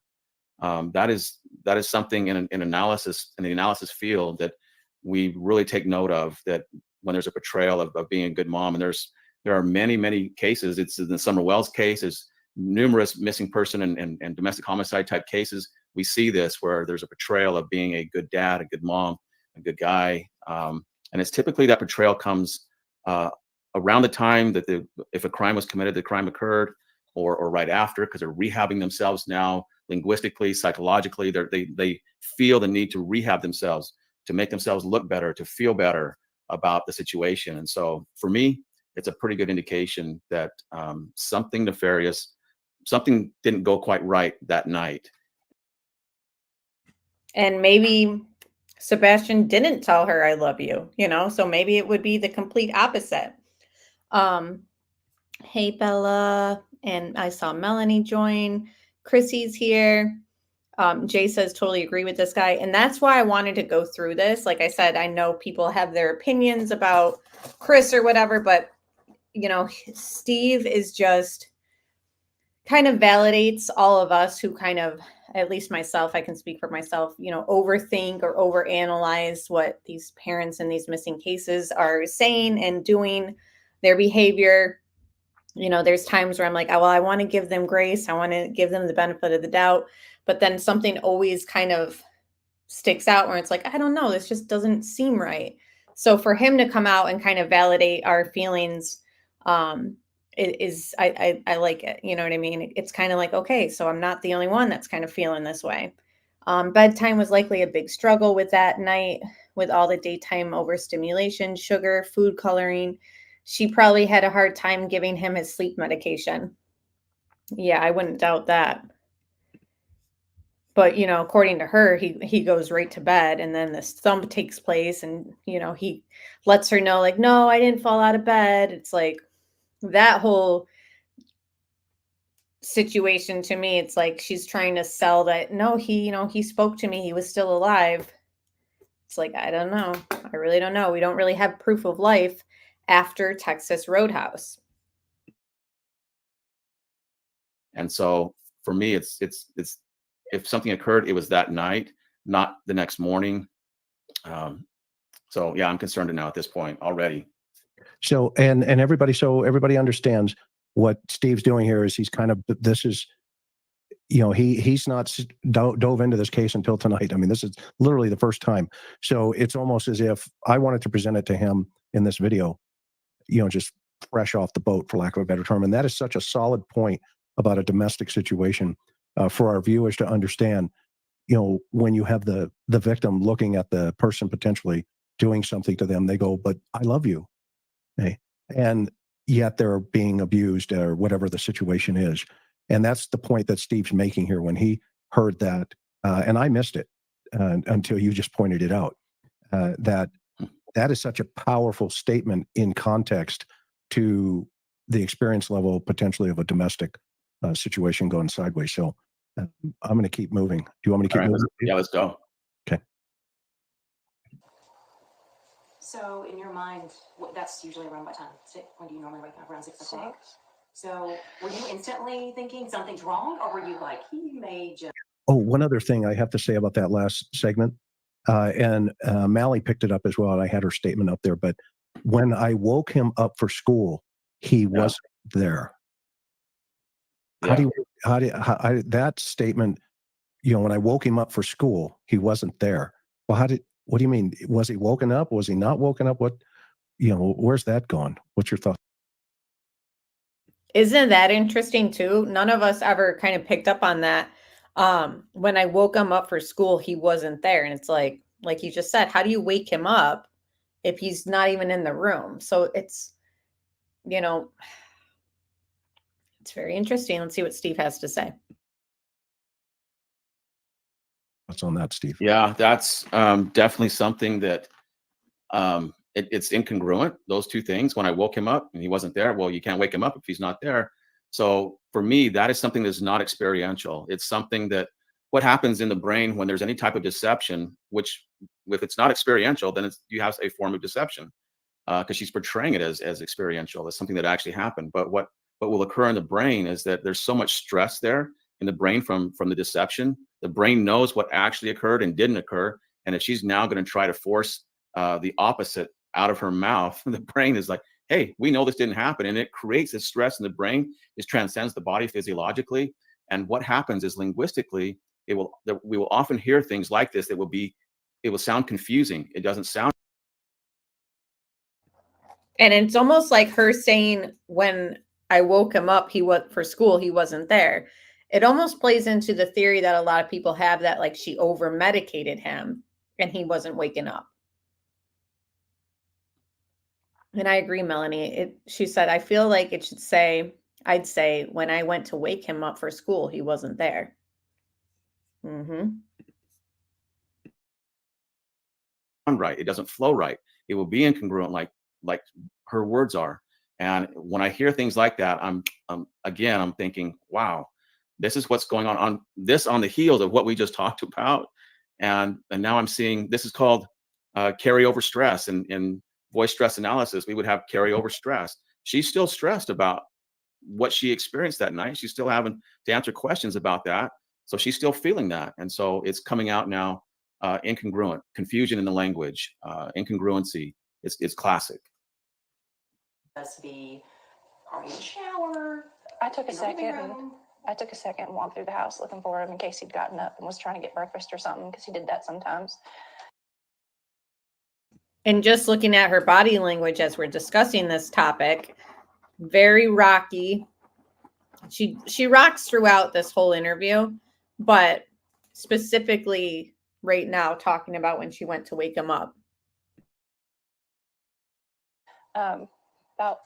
That is something in the analysis field that we really take note of, that when there's a portrayal of being a good mom, and there are many cases. It's in the Summer Wells case, there's numerous missing person and domestic homicide type cases we see this where there's a portrayal of being a good dad, a good mom, a good guy. And it's typically that portrayal comes around the time that if a crime was committed, the crime occurred, or right after, because they're rehabbing themselves now, linguistically, psychologically. They feel the need to rehab themselves, to make themselves look better, to feel better about the situation. And so for me, it's a pretty good indication that something nefarious, something didn't go quite right that night. And maybe Sebastian didn't tell her I love you, so maybe it would be the complete opposite. Hey, Bella. And I saw Melanie join. Chrissy's here. Jay says, totally agree with this guy. And that's why I wanted to go through this. Like I said, I know people have their opinions about Chris or whatever, but, Steve is just kind of validates all of us who kind of, at least myself, I can speak for myself, overthink or overanalyze what these parents in these missing cases are saying and doing, their behavior. There's times where I'm like, oh, well, I want to give them grace. I want to give them the benefit of the doubt. But then something always kind of sticks out where it's like, I don't know, this just doesn't seem right. So for him to come out and kind of validate our feelings, I like it. You know what I mean? It's kind of like, okay, so I'm not the only one that's kind of feeling this way. Bedtime was likely a big struggle with that night, with all the daytime overstimulation, sugar, food coloring. She probably had a hard time giving him his sleep medication. Yeah, I wouldn't doubt that. But, according to her, he goes right to bed, and then this thump takes place, and, he lets her know, like, no, I didn't fall out of bed. It's like that whole situation to me, it's like she's trying to sell that, no, he spoke to me. He was still alive. It's like, I don't know. I really don't know. We don't really have proof of life after Texas Roadhouse. And so for me, it's if something occurred, it was that night, not the next morning. So yeah, I'm concerned now at this point already. So and everybody, so everybody understands what Steve's doing here is he's kind of, this is, he's not dove into this case until tonight. I mean, this is literally the first time. So it's almost as if I wanted to present it to him in this video, just fresh off the boat, for lack of a better term. And that is such a solid point about a domestic situation for our viewers to understand. When you have the victim looking at the person potentially doing something to them, they go, but I love you. Okay? And yet they're being abused or whatever the situation is. And that's the point that Steve's making here when he heard that. And I missed it until you just pointed it out, that is such a powerful statement in context to the experience level potentially of a domestic situation going sideways. So I'm going to keep moving. Do you want me to keep moving? Yeah, let's go. Okay. So in your mind, that's usually around what time? When do you normally wake up? Around 6 o'clock? So were you instantly thinking something's wrong, or were you like, he may just... Oh, one other thing I have to say about that last segment, and Mally picked it up as well, and I had her statement up there, but when I woke him up for school, he wasn't there. Yeah. That statement, when I woke him up for school, he wasn't there. Well, what do you mean? Was he woken up? Was he not woken up? What, where's that gone? What's your thought? Isn't that interesting too? None of us ever kind of picked up on that. When I woke him up for school, he wasn't there. And it's like you just said, how do you wake him up if he's not even in the room? So it's, it's very interesting. Let's see what Steve has to say. What's on that, Steve? Yeah, that's definitely something that it's incongruent, those two things. When I woke him up and he wasn't there, well, you can't wake him up if he's not there. So for me, that is something that's not experiential. It's something that what happens in the brain when there's any type of deception, which if it's not experiential, then you have a form of deception because she's portraying it as experiential, as something that actually happened. But what will occur in the brain is that there's so much stress there in the brain from the deception. The brain knows what actually occurred and didn't occur. And if she's now going to try to force the opposite out of her mouth, the brain is like, hey, we know this didn't happen. And it creates this stress in the brain. It transcends the body physiologically. And what happens is linguistically, we will often hear things like this that it will sound confusing. It doesn't sound. And it's almost like her saying, when I woke him up, he was for school, he wasn't there. It almost plays into the theory that a lot of people have, that like she over medicated him and he wasn't waking up. And I agree, Melanie. She said, I feel like it should say, I'd say, when I went to wake him up for school, he wasn't there. Right. It doesn't flow right. It will be incongruent, like her words are. And when I hear things like that, I'm thinking, wow, this is what's going on the heels of what we just talked about. And now I'm seeing, this is called carryover stress. And in voice stress analysis, we would have carryover stress. She's still stressed about what she experienced that night. She's still having to answer questions about that. So she's still feeling that. And so it's coming out now, incongruent, confusion in the language, incongruency. It's classic. Must be, are you in the shower? I took a second and walked through the house looking for him in case he'd gotten up and was trying to get breakfast or something, because he did that sometimes. And just looking at her body language as we're discussing this topic, very rocky. She rocks throughout this whole interview, but specifically right now talking about when she went to wake him up. About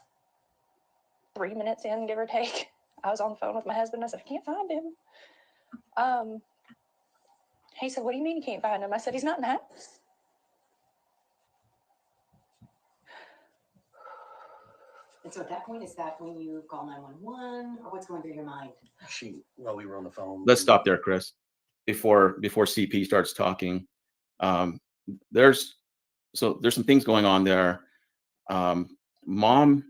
3 minutes in, give or take, I was on the phone with my husband. I said, I can't find him. He said, what do you mean you can't find him? I said, he's not in the house. And so at that point, is that when you call 911, or what's going through your mind? While we were on the phone. Let's stop there, Chris. Before CP starts talking, there's some things going on there. Mom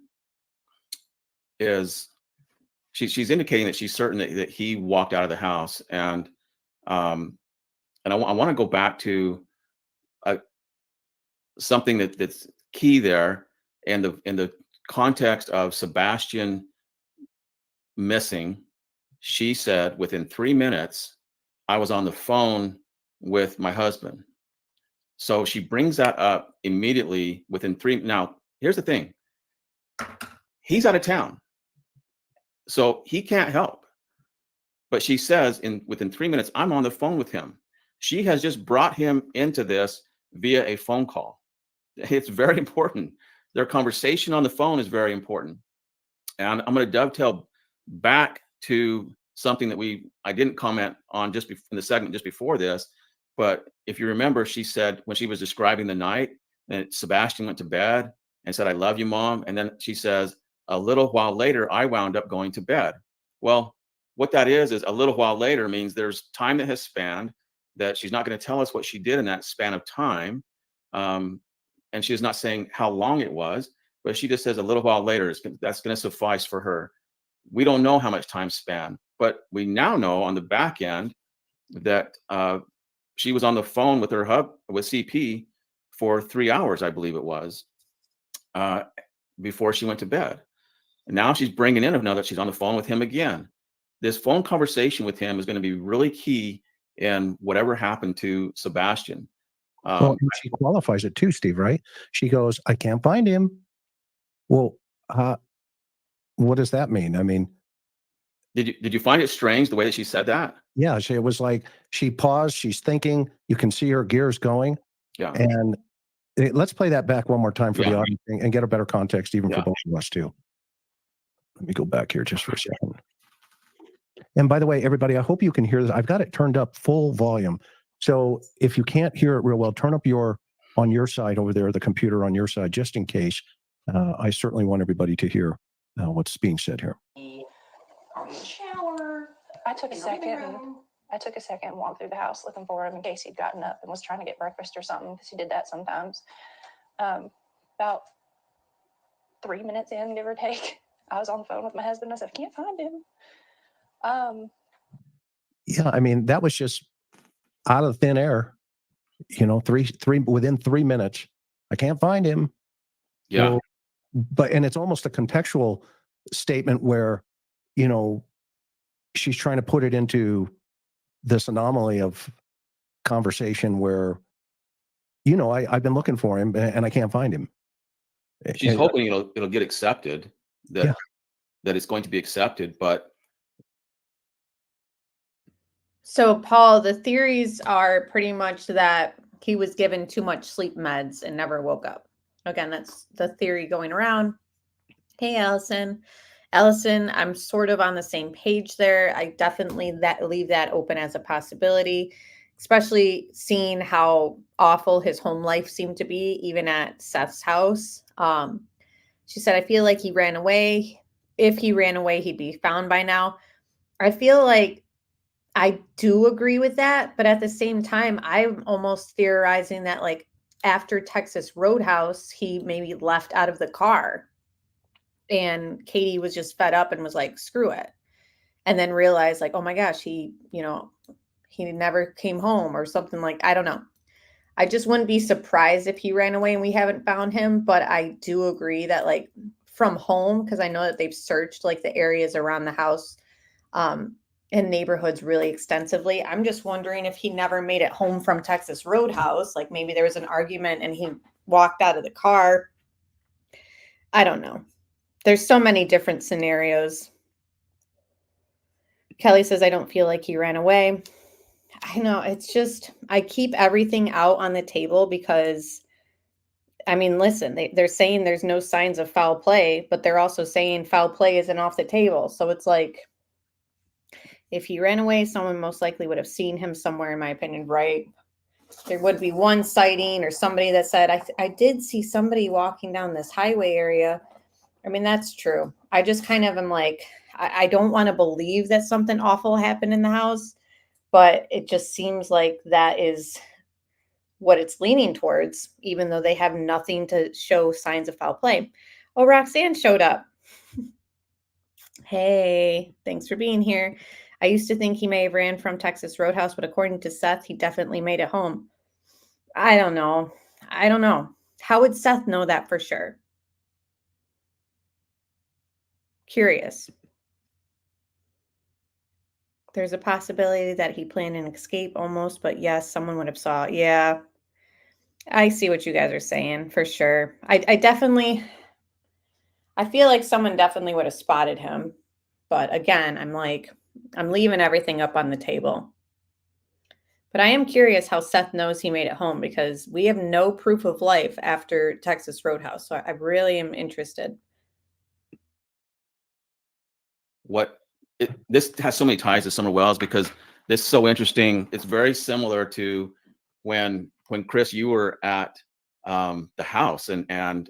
she's indicating that she's certain that he walked out of the house, and I want to go back to something that's key there in the context of Sebastian missing. She said, within 3 minutes, I was on the phone with my husband. So she brings that up immediately within 3. Now, here's the thing. He's out of town, so he can't help. But she says within 3 minutes, I'm on the phone with him. She has just brought him into this via a phone call. It's very important. Their conversation on the phone is very important. And I'm going to dovetail back to something that I didn't comment on just in the segment just before this. But if you remember, she said when she was describing the night, and Sebastian went to bed and said, I love you, Mom. And then she says, a little while later, I wound up going to bed. Well, what that is a little while later means there's time that has spanned, that she's not going to tell us what she did in that span of time. And she's not saying how long it was, but she just says a little while later, that's going to suffice for her. We don't know how much time span, but we now know on the back end that she was on the phone with with CP for 3 hours, I believe it was, before she went to bed. And now she's bringing in now that she's on the phone with him again. This phone conversation with him is going to be really key in whatever happened to Sebastian. Well, she qualifies it too, Steve, right? She goes, I can't find him. Well, what does that mean? I mean, did you find it strange the way that she said that? Yeah, it was like she paused, she's thinking, you can see her gears going. Yeah. And let's play that back one more time for the audience and get a better context even for both of us too. Let me go back here just for a second. And by the way, everybody, I hope you can hear this. I've got it turned up full volume. So if you can't hear it real well, turn up on your side over there, the computer on your side, just in case. I certainly want everybody to hear what's being said here. Are you in the shower? I took a second and walked through the house looking for him in case he'd gotten up and was trying to get breakfast or something, because he did that sometimes. About 3 minutes in, give or take, I was on the phone with my husband. I said, I can't find him. Yeah, I mean, that was just out of thin air, within 3 minutes, I can't find him. Yeah. Well, and it's almost a contextual statement where, she's trying to put it into this anomaly of conversation where, I've been looking for him and I can't find him. She's And- hoping it'll get accepted, that Yeah. that it's going to be accepted, but So, Paul, the theories are pretty much that he was given too much sleep meds and never woke up. Again, that's the theory going around. Hey, Allison. Allison, I'm sort of on the same page there. I definitely leave that open as a possibility, especially seeing how awful his home life seemed to be, even at Seth's house. She said, I feel like he ran away. If he ran away, he'd be found by now. I feel like I do agree with that, but at the same time, I'm almost theorizing that like after Texas Roadhouse, he maybe left out of the car and Katie was just fed up and was like, screw it. And then realized like, oh my gosh, he never came home or something like, I don't know. I just wouldn't be surprised if he ran away and we haven't found him, but I do agree that like from home, because I know that they've searched like the areas around the house, and neighborhoods really extensively. I'm just wondering if he never made it home from Texas Roadhouse. Like maybe there was an argument and he walked out of the car. I don't know. There's so many different scenarios. Kelly says, I don't feel like he ran away. I know. It's just, I keep everything out on the table because, I mean, listen, they're saying there's no signs of foul play, but they're also saying foul play isn't off the table. So it's like, if he ran away, someone most likely would have seen him somewhere, in my opinion, right? There would be one sighting or somebody that said, I did see somebody walking down this highway area. I mean, that's true. I just kind of am like, I don't want to believe that something awful happened in the house, but it just seems like that is what it's leaning towards, even though they have nothing to show signs of foul play. Oh, Roxanne showed up. Hey, thanks for being here. I used to think he may have ran from Texas Roadhouse, but according to Seth, he definitely made it home. I don't know. How would Seth know that for sure? Curious. There's a possibility that he planned an escape almost, but yes, someone would have saw it. Yeah, I see what you guys are saying for sure. I feel like someone definitely would have spotted him. But again, I'm leaving everything up on the table. But I am curious how Seth knows he made it home because we have no proof of life after Texas Roadhouse. So I really am interested. This has so many ties to Summer Wells because this is so interesting. It's very similar to when Chris, you were at the house and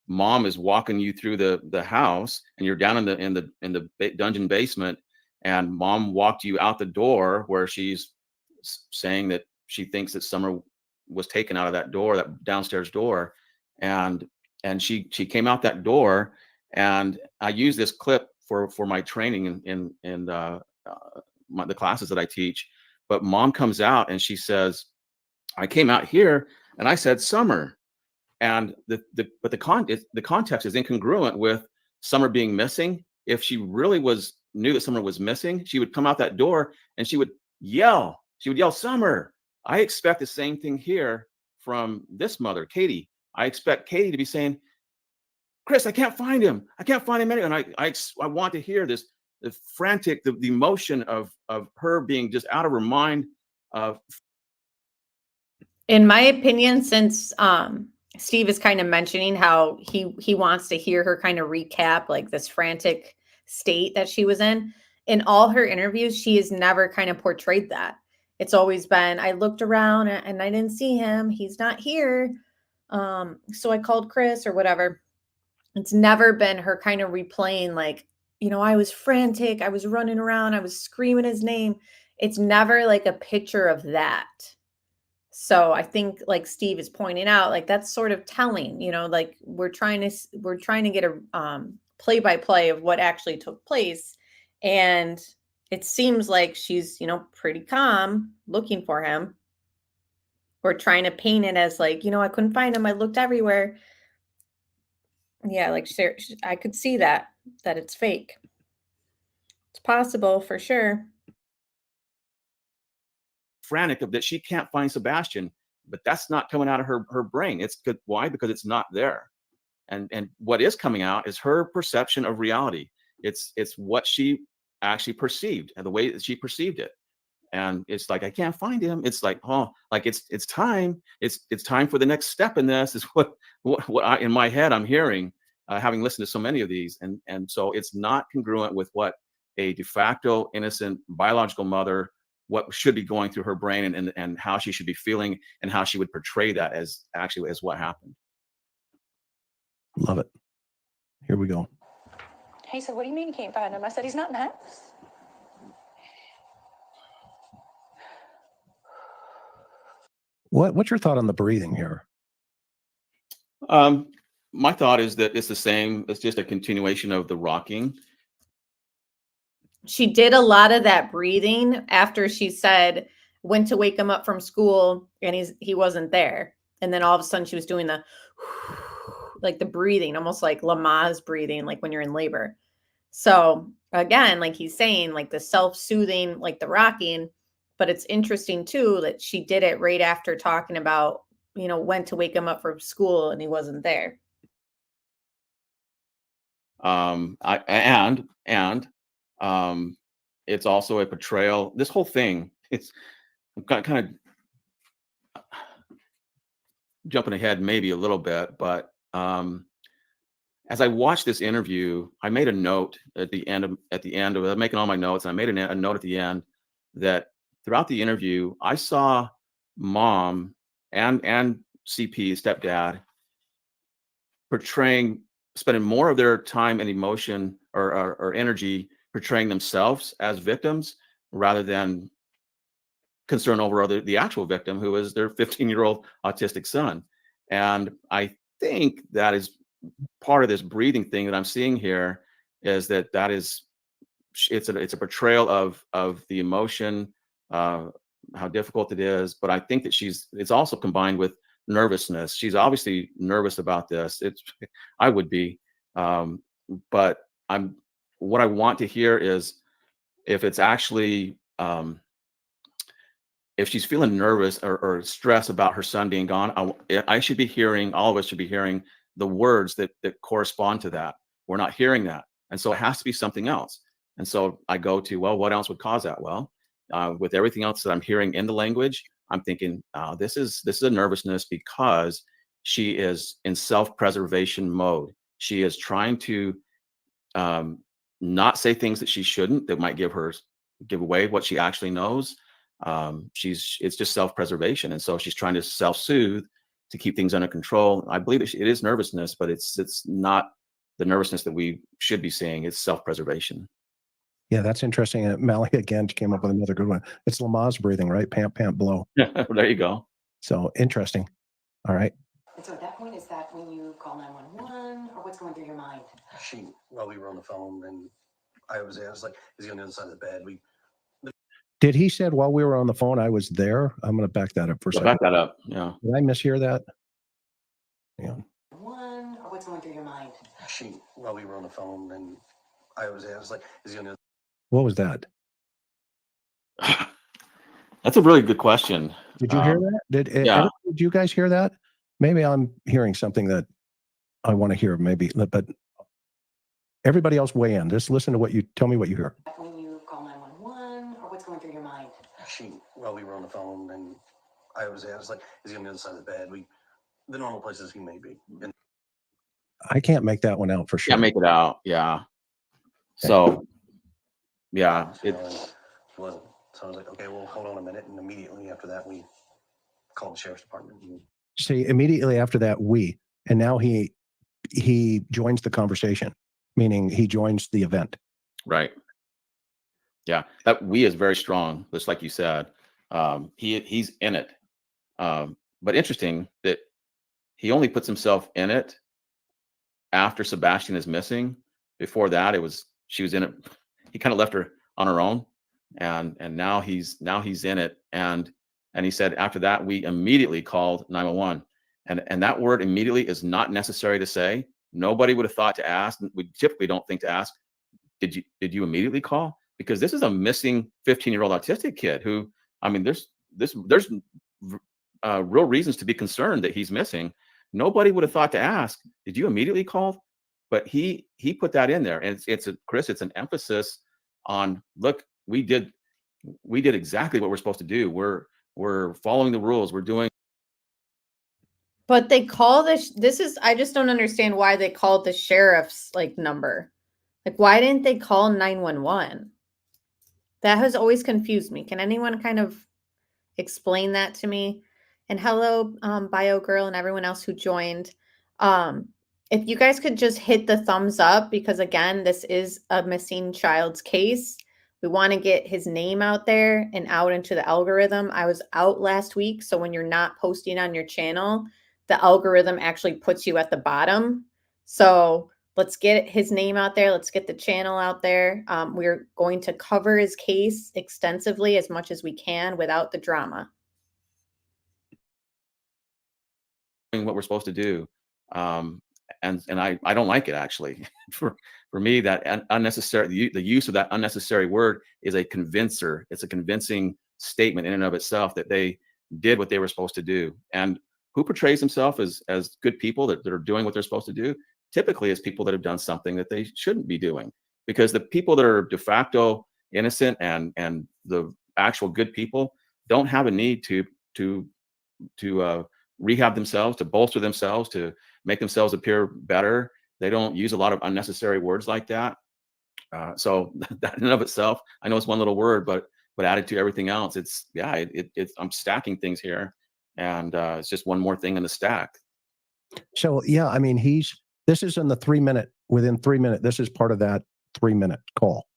mom is walking you through the house and you're down in the dungeon basement and mom walked you out the door where she's saying that she thinks that Summer was taken out of that door, that downstairs door, and she came out that door, and I use this clip for my training in the classes that I teach. But mom comes out and she says, I came out here and I said Summer, and the context is incongruent with Summer being missing. If she really knew that Summer was missing, she would come out that door and she would yell. She would yell, Summer. I expect the same thing here from this mother, Katie. I expect Katie to be saying, Chris, I can't find him. I can't find him anywhere. And I want to hear the frantic, the emotion of her being just out of her mind. In my opinion, since Steve is kind of mentioning how he wants to hear her kind of recap like this frantic state that she was in all her interviews, she has never kind of portrayed that. It's always been, I looked around and I didn't see him. He's not here. So I called Chris or whatever. It's never been her kind of replaying like, I was frantic. I was running around. I was screaming his name. It's never like a picture of that. So I think like Steve is pointing out, like that's sort of telling, like we're trying to get a play-by-play of what actually took place. And it seems like she's, pretty calm looking for him. We're trying to paint it as like, I couldn't find him. I looked everywhere. Yeah, like I could see that it's fake. It's possible for sure. frantic of that she can't find Sebastian, but that's not coming out of her brain. It's good. Why? Because it's not there. And what is coming out is her perception of reality. It's what she actually perceived and the way that she perceived it. And it's like, I can't find him. It's like, oh, like it's time. It's time for the next step in this, is what I, in my head, I'm hearing, having listened to so many of these. And so it's not congruent with what a de facto innocent biological mother, what should be going through her brain, and how she should be feeling, and how she would portray that as actually as what happened. Love it. Here we go. He said, what do you mean you can't find him? I said, he's not in the house. What's your thought on the breathing here? My thought is that it's the same. It's just a continuation of the rocking. She did a lot of that breathing after she said, went to wake him up from school and he wasn't there. And then all of a sudden she was doing the, like the breathing, almost like Lamaze breathing, like when you're in labor. So again, like he's saying, like the self-soothing, like the rocking, but it's interesting too, that she did it right after talking about, went to wake him up from school and he wasn't there. It's also a portrayal. This whole thing, I'm kind of jumping ahead maybe a little bit, but as I watched this interview, I made a note at the end of I'm making all my notes. And I made a note at the end that throughout the interview, I saw mom and CP, stepdad, spending more of their time and emotion or energy portraying themselves as victims rather than concern over the actual victim, who is their 15-year-old autistic son. And I think that is part of this breathing thing that I'm seeing here, is that it's a portrayal of the emotion, how difficult it is. But I think that it's also combined with nervousness. She's obviously nervous about this. I would be, but what I want to hear is if it's actually, if she's feeling nervous or stressed about her son being gone, I should be hearing, all of us should be hearing the words that correspond to that. We're not hearing that. And so it has to be something else. And so I go to, well, what else would cause that? Well, with everything else that I'm hearing in the language, I'm thinking, this is a nervousness because she is in self-preservation mode. She is trying to not say things that she shouldn't, that might give away what she actually knows. It's just self-preservation. And so she's trying to self-soothe to keep things under control. I believe it is nervousness, but it's not the nervousness that we should be seeing. It's self-preservation. Yeah, that's interesting. And Mally again came up with another good one. It's Lamaze breathing, right? Pant, pant, blow. There you go. So interesting. All right. And so at that point, is that when you call 911 or what's going through your mind? While we were on the phone, and I was like, is he on the other side of the bed? Did he said while we were on the phone, I was there? I'm going to back that up for a second. Back that up. Yeah. Did I mishear that? Yeah. One, or what's going through your mind? While we were on the phone, and I was like, is he on the other? What was that? That's a really good question. Did you hear that? Did you guys hear that? Maybe I'm hearing something that I want to hear, maybe, but everybody else weigh in. Just listen to tell me what you hear. When you call 911, or what's going through your mind? While we were on the phone, and I was like, is he on the other side of the bed? The normal places he may be. And I can't make that one out for sure. Can't make it out. Yeah. So, yeah. It wasn't. So I was like, okay, well, hold on a minute. And immediately after that, we called the sheriff's department. See, immediately after that, and now he joins the conversation, meaning he joins the event. Right. Yeah. That we is very strong, just like you said. He's in it. But interesting that he only puts himself in it after Sebastian is missing. Before that, she was in it. He kind of left her on her own, and now he's in it. And he said after that, we immediately called 911. And that word immediately is not necessary to say. Nobody would have thought to ask. We typically don't think to ask, did you immediately call? Because this is a missing 15-year-old autistic kid who, I mean, there's there's real reasons to be concerned that he's missing. Nobody would have thought to ask, did you immediately call? But he put that in there, and Chris, it's an emphasis on, look, we did exactly what we're supposed to do. We're following the rules. We're doing. But they call I just don't understand why they called the sheriff's number. Like, why didn't they call 911? That has always confused me. Can anyone kind of explain that to me? And hello, Bio Girl and everyone else who joined. If you guys could just hit the thumbs up, because again, this is a missing child's case. We want to get his name out there and out into the algorithm. I was out last week, so when you're not posting on your channel, the algorithm actually puts you at the bottom. So let's get his name out there. Let's get the channel out there. We're going to cover his case extensively as much as we can without the drama. What we're supposed to do. And I don't like it, actually. For me, that unnecessary, the use of that unnecessary word is a convincer. It's a convincing statement in and of itself that they did what they were supposed to do. And who portrays themselves as good people that are doing what they're supposed to do? Typically as people that have done something that they shouldn't be doing. Because the people that are de facto innocent and the actual good people don't have a need to rehab themselves, to bolster themselves, to make themselves appear better. They don't use a lot of unnecessary words like that. So that in and of itself, I know it's one little word, but added to everything else, it's I'm stacking things here, and it's just one more thing in the stack. So yeah, I mean, this is in the 3 minute, within 3 minutes, this is part of that 3 minute call.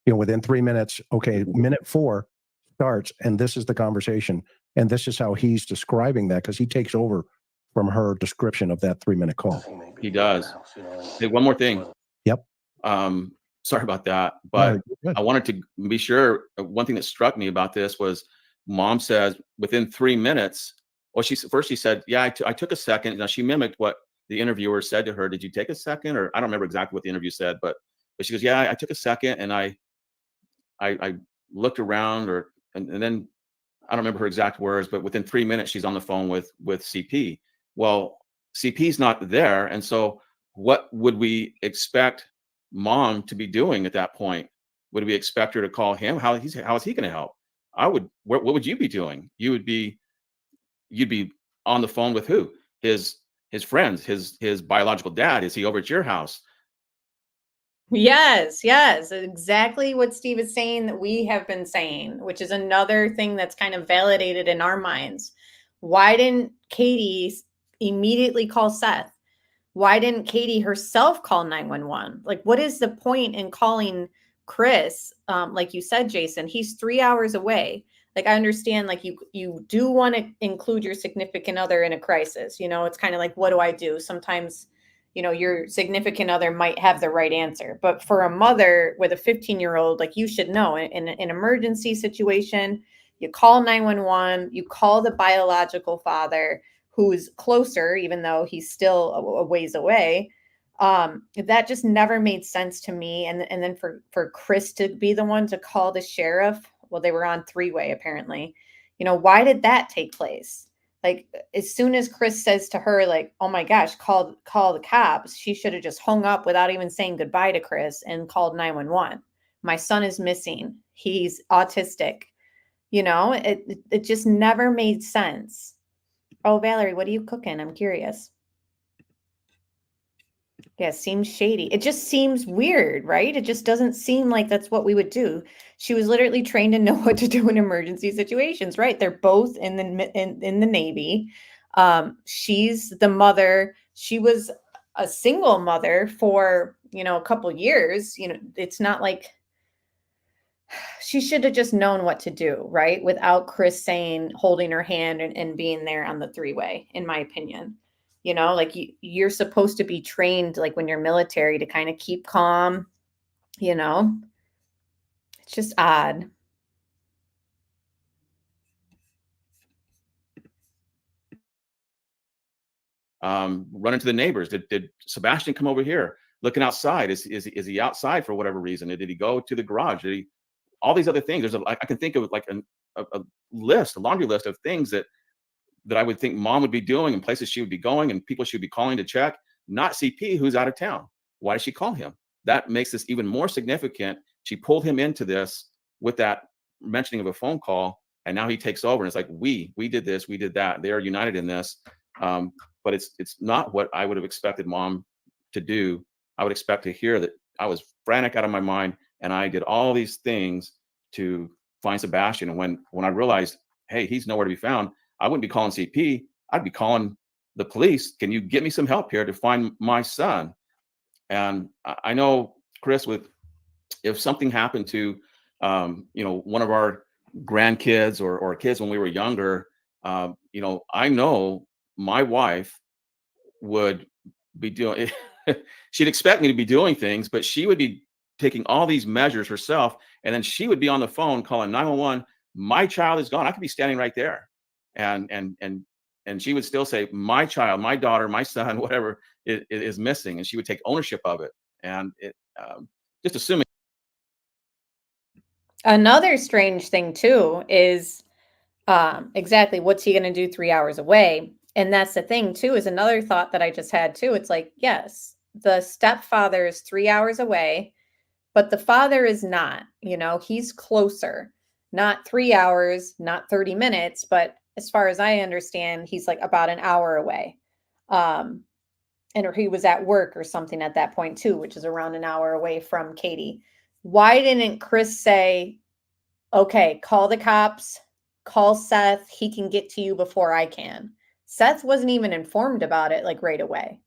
Within 3 minutes, okay, minute 4 starts, and this is the conversation. And this is how he's describing that, because he takes over from her description of that 3 minute call. He does. Hey, one more thing. Yep. Sorry about that, but I wanted to be sure. One thing that struck me about this was mom says within 3 minutes. Well, she said, yeah, I took a second. Now she mimicked what the interviewer said to her. Did you take a second? Or I don't remember exactly what the interview said, but she goes, yeah, I took a second, and I looked around, and then I don't remember her exact words, but within 3 minutes, she's on the phone with CP. Well, CP's not there. And so what would we expect mom to be doing at that point? Would we expect her to call him? How is he going to help? What would you be doing? You'd be on the phone with who? His friends, his biological dad. Is he over at your house? Yes, exactly what Steve is saying that we have been saying, which is another thing that's kind of validated in our minds. Why didn't Katie immediately call Seth? Why didn't Katie herself call 911? Like, what is the point in calling Chris? Like you said, Jason, he's 3 hours away. Like, I understand, like, you do want to include your significant other in a crisis. It's kind of like, what do I do? Sometimes your significant other might have the right answer. But for a mother with a 15-year-old, like, you should know, in an emergency situation, you call 911, you call the biological father who's closer, even though he's still a ways away. That just never made sense to me. And then for Chris to be the one to call the sheriff, well, they were on three-way apparently. Why did that take place? Like, as soon as Chris says to her, like, oh my gosh, call the cops, she should have just hung up without even saying goodbye to Chris and called 911. My son is missing. He's autistic. It just never made sense. Oh, Valerie, what are you cooking? I'm curious. Yeah, it seems shady. It just seems weird, right? It just doesn't seem like that's what we would do. She was literally trained to know what to do in emergency situations, right? They're both in the Navy. She's the mother. She was a single mother for, a couple years. It's not like she should have just known what to do, right? Without Chris holding her hand and being there on the three-way, in my opinion. Like, you're supposed to be trained, like when you're military, to kind of keep calm, it's just odd. Run into the neighbors. Did Sebastian come over here looking outside? Is he outside for whatever reason? Did he go to the garage? All these other things. I can think of like a list, a laundry list of things that I would think mom would be doing and places she would be going and people she would be calling to check, not CP who's out of town. Why did she call him? That makes this even more significant. She pulled him into this with that mentioning of a phone call, and now he takes over and it's like, we did this, we did that. They are united in this. But it's not what I would have expected mom to do. I would expect to hear that I was frantic out of my mind and I did all these things to find Sebastian. And when I realized, hey, he's nowhere to be found, I wouldn't be calling CP. I'd be calling the police. Can you get me some help here to find my son? And I know, Chris, if something happened to, one of our grandkids or kids when we were younger, I know my wife would be doing, she'd expect me to be doing things, but she would be taking all these measures herself. And then she would be on the phone calling 911. My child is gone. I could be standing right there. And she would still say, my child, my daughter, my son, whatever is missing. And she would take ownership of it. And just assuming. Another strange thing too is exactly what's he going to do 3 hours away? And that's the thing too, is another thought that I just had too. It's like, yes, the stepfather is 3 hours away, but the father is not, he's closer, not 3 hours, not 30 minutes, but as far as I understand, he's like about an hour away. And or he was at work or something at that point too, which is around an hour away from Katie. Why didn't Chris say, okay, call the cops, call Seth, he can get to you before I can? Seth wasn't even informed about it like right away.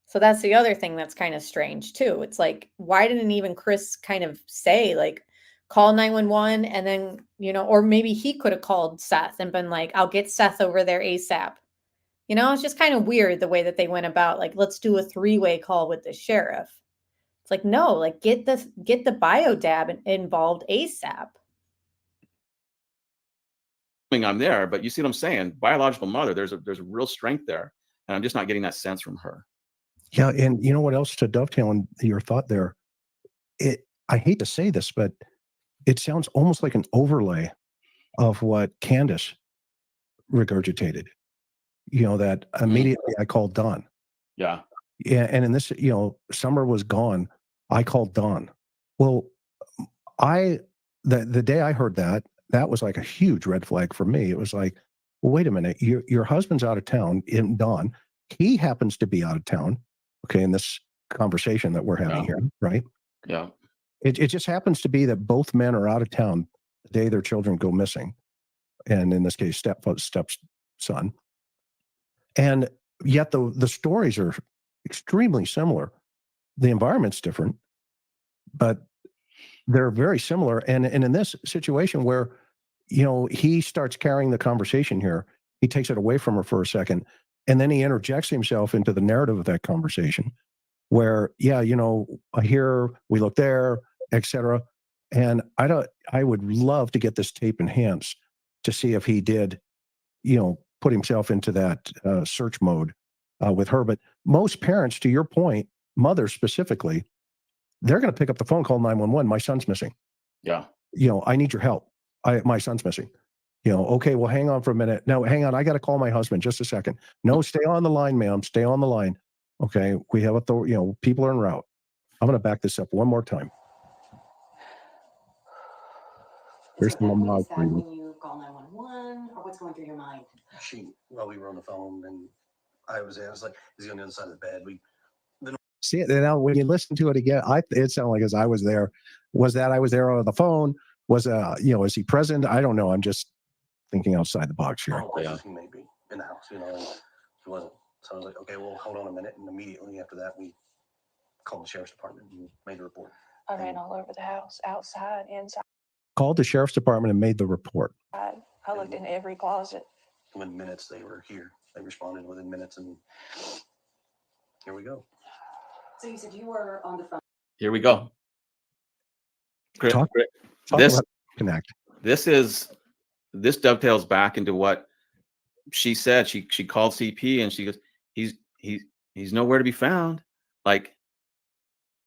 So that's the other thing that's kind of strange too. It's like, why didn't even Chris kind of say like, call 911 and then, or maybe he could have called Seth and been like, I'll get Seth over there ASAP. It's just kind of weird the way that they went about, like, let's do a 3-way call with the sheriff. It's like, no, like get the bio dad involved ASAP. I'm there, but you see what I'm saying? Biological mother, there's a real strength there. And I'm just not getting that sense from her. Yeah. And you know what else, to dovetail on your thought there? I hate to say this, but it sounds almost like an overlay of what Candace regurgitated. That immediately I called Don. Yeah. Yeah. And in this, Summer was gone. I called Don. Well, the day I heard that was like a huge red flag for me. It was like, well, wait a minute, your husband's out of town in Don. He happens to be out of town. Okay. In this conversation that we're having here, right? Yeah. It just happens to be that both men are out of town the day their children go missing. And in this case, stepson. And yet the stories are extremely similar. The environment's different, but they're very similar. And in this situation where, he starts carrying the conversation here, he takes it away from her for a second, and then he interjects himself into the narrative of that conversation where, I hear, we look there, etc. And I would love to get this tape enhanced to see if he did, put himself into that search mode with her. But most parents, to your point, mothers specifically, they're going to pick up the phone, call 911. My son's missing. Yeah. I need your help. My son's missing. Okay, well, hang on for a minute. No, hang on. I got to call my husband. Just a second. No, stay on the line, ma'am. Stay on the line. Okay, we have people are en route. I'm going to back this up one more time. Here's the mom. When you call 911, or what's going through your mind? While we were on the phone, and I was like, is he on the other side of the bed? See it now when you listen to it again. It sounded like as I was there. Was that I was there on the phone? Was is he present? I don't know. I'm just thinking outside the box here. He may be in the house, and he wasn't. So I was like, okay, well, hold on a minute. And immediately after that, we called the sheriff's department and made a report. I ran all over the house, outside, inside. Called the sheriff's department and made the report. I looked in every closet. Within minutes, they were here. They responded within minutes, and here we go. So you said you were on the phone. Here we go. Talk This about connect. This dovetails back into what she said. She called CP and she goes, he's nowhere to be found. Like,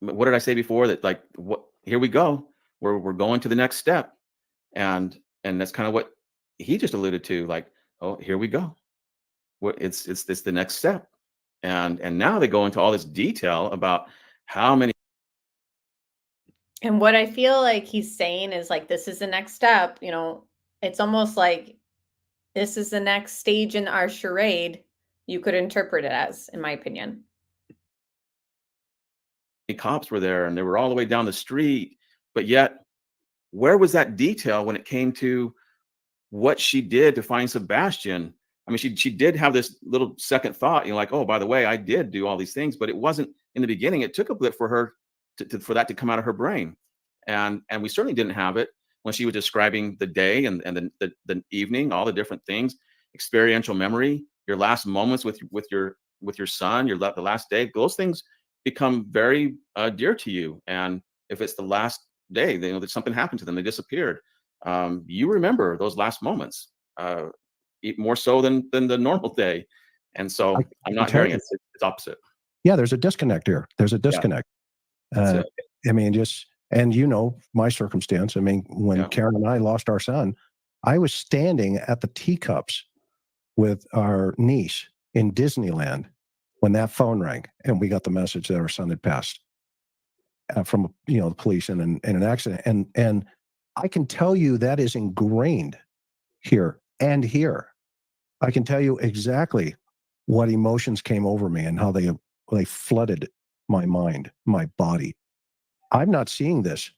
what did I say before? That like, what? Here we go. We're going to the next step. And And that's kind of what he just alluded to, like, oh, here we go. It's the next step. And now they go into all this detail about how many. And what I feel like he's saying is like, this is the next step. It's almost like this is the next stage in our charade. You could interpret it as, in my opinion. Cops were there and they were all the way down the street, but yet where was that detail when it came to what she did to find Sebastian? I mean, she did have this little second thought, like, oh, by the way, I did do all these things, but it wasn't in the beginning. It took a bit for her for that to come out of her brain. And we certainly didn't have it when she was describing the day and the evening, all the different things, experiential memory, your last moments with your son, the last day. Those things become very dear to you. And if it's the last day, that something happened to them, they disappeared. You remember those last moments more so than the normal day. And so I'm not hearing it. It's opposite. Yeah, there's a disconnect here. There's a disconnect. I mean, and my circumstance. I mean, when Karen and I lost our son, I was standing at the teacups with our niece in Disneyland when that phone rang and we got the message that our son had passed from the police in an accident. And I can tell you that is ingrained here and here. I can tell you exactly what emotions came over me and how they flooded my mind, my body. I'm not seeing this.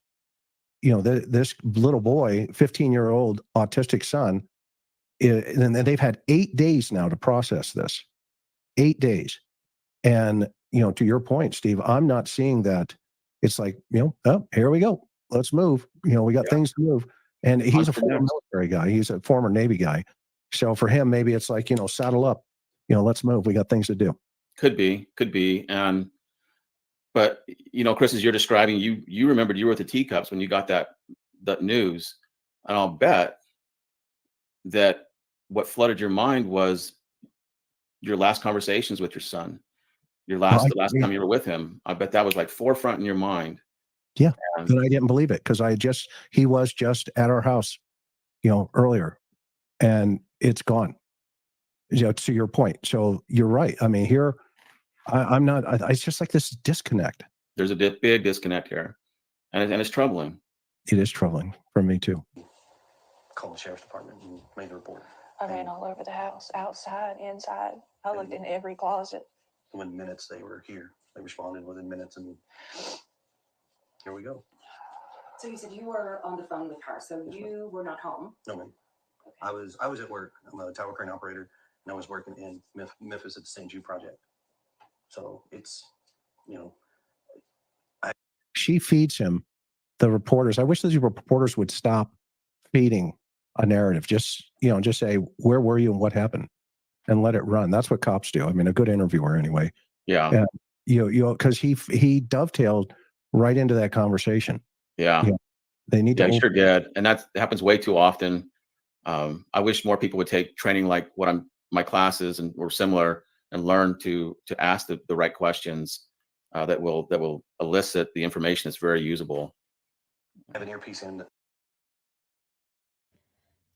This little boy, 15-year-old autistic son, and they've had 8 days now to process this. 8 days. And, to your point, Steve, I'm not seeing that. It's like, oh, here we go. Let's move. We got things to move. And he's a former military guy. He's a former Navy guy. So for him, maybe it's like, saddle up, let's move. We got things to do. Could be. But, Chris, as you're describing, you remembered you were at the teacups when you got that news. And I'll bet that what flooded your mind was your last conversations with your son, the last time you were with him. I bet that was like forefront in your mind. Yeah. And I didn't believe it because he was just at our house, earlier, and it's gone. To your point. So you're right. I mean, here, I'm not, it's just like this disconnect. There's a big disconnect here. And it's troubling. It is troubling for me too. Called the sheriff's department and made a report. I ran all over the house, outside, inside. I looked in every closet. Within minutes, they were here. They responded within minutes, and here we go. So you said you were on the phone with her, so you were not home? No, ma'am. Okay. I was at work. I'm a tower crane operator, and I was working in Memphis at the St. Jude project. So it's, she feeds him. The reporters, I wish those reporters would stop feeding a narrative. Just say, where were you and what happened? And let it run. That's what cops do. I mean, a good interviewer anyway. Yeah. Because he dovetailed right into that conversation. Yeah. They need to. Yeah, sure did. And that happens way too often. I wish more people would take training like my classes or similar and learn to ask the right questions that will elicit the information that's very usable. I have an earpiece in.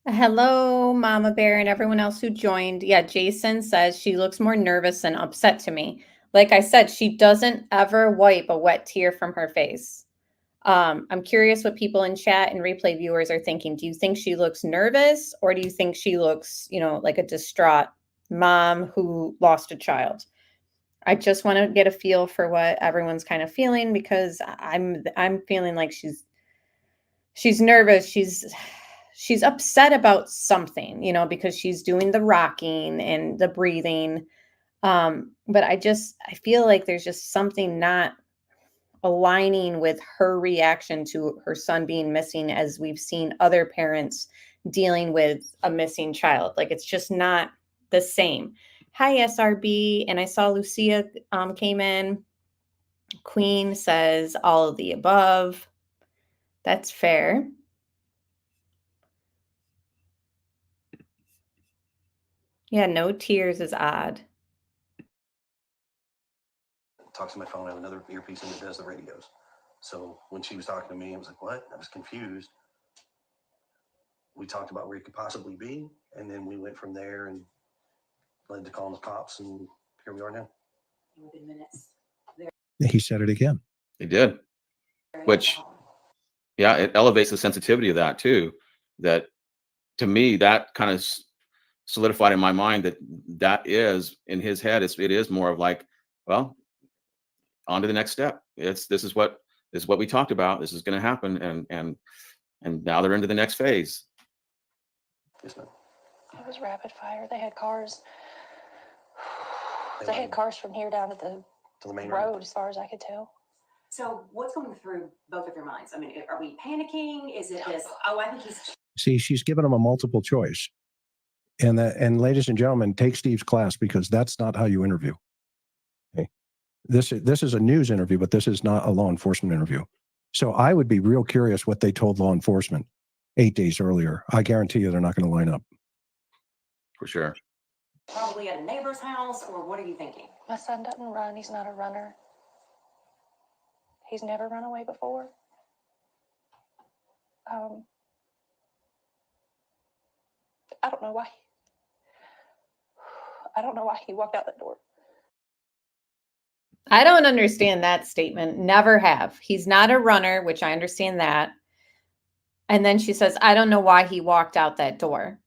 Hello, Mama Bear, and everyone else who joined. Yeah, Jason says she looks more nervous and upset to me. Like I said, she doesn't ever wipe a wet tear from her face. I'm curious what people in chat and replay viewers are thinking. Do you think she looks nervous, or do you think she looks, like a distraught mom who lost a child? I just want to get a feel for what everyone's kind of feeling, because I'm feeling like she's nervous. She's upset about something, because she's doing the rocking and the breathing. But I feel like there's just something not aligning with her reaction to her son being missing, as we've seen other parents dealing with a missing child. Like, it's just not the same. Hi, SRB. And I saw Lucia came in. Queen says all of the above. That's fair. Yeah, no tears is odd. Talks to my phone. I have another earpiece in that does the radios. So when she was talking to me, I was like, what? I was confused. we talked about where he could possibly be, and then we went from there and led to calling the cops, and here we are now. Within minutes. He said it again. He did, which, yeah, it elevates the sensitivity of that too. That, to me, that kind of solidified in my mind that is in his head. It is more of like, well, on to the next step. This is what we talked about. This is going to happen, and now they're into the next phase. Yes, ma'am. It was rapid fire. They had cars. They had cars from here down to the main road, as far as I could tell. So what's going through both of your minds? I mean, are we panicking? Is it this, oh, I think he's... See, she's given him a multiple choice. And ladies and gentlemen, take Steve's class, because that's not how you interview. Okay. This is a news interview, but this is not a law enforcement interview. So I would be real curious what they told law enforcement 8 days earlier. I guarantee you they're not going to line up. For sure. Probably at a neighbor's house, or what are you thinking? My son doesn't run. He's not a runner. He's never run away before. I don't know why. I don't know why he walked out that door. I don't understand that statement. Never have. He's not a runner, which I understand that. And then she says, I don't know why he walked out that door.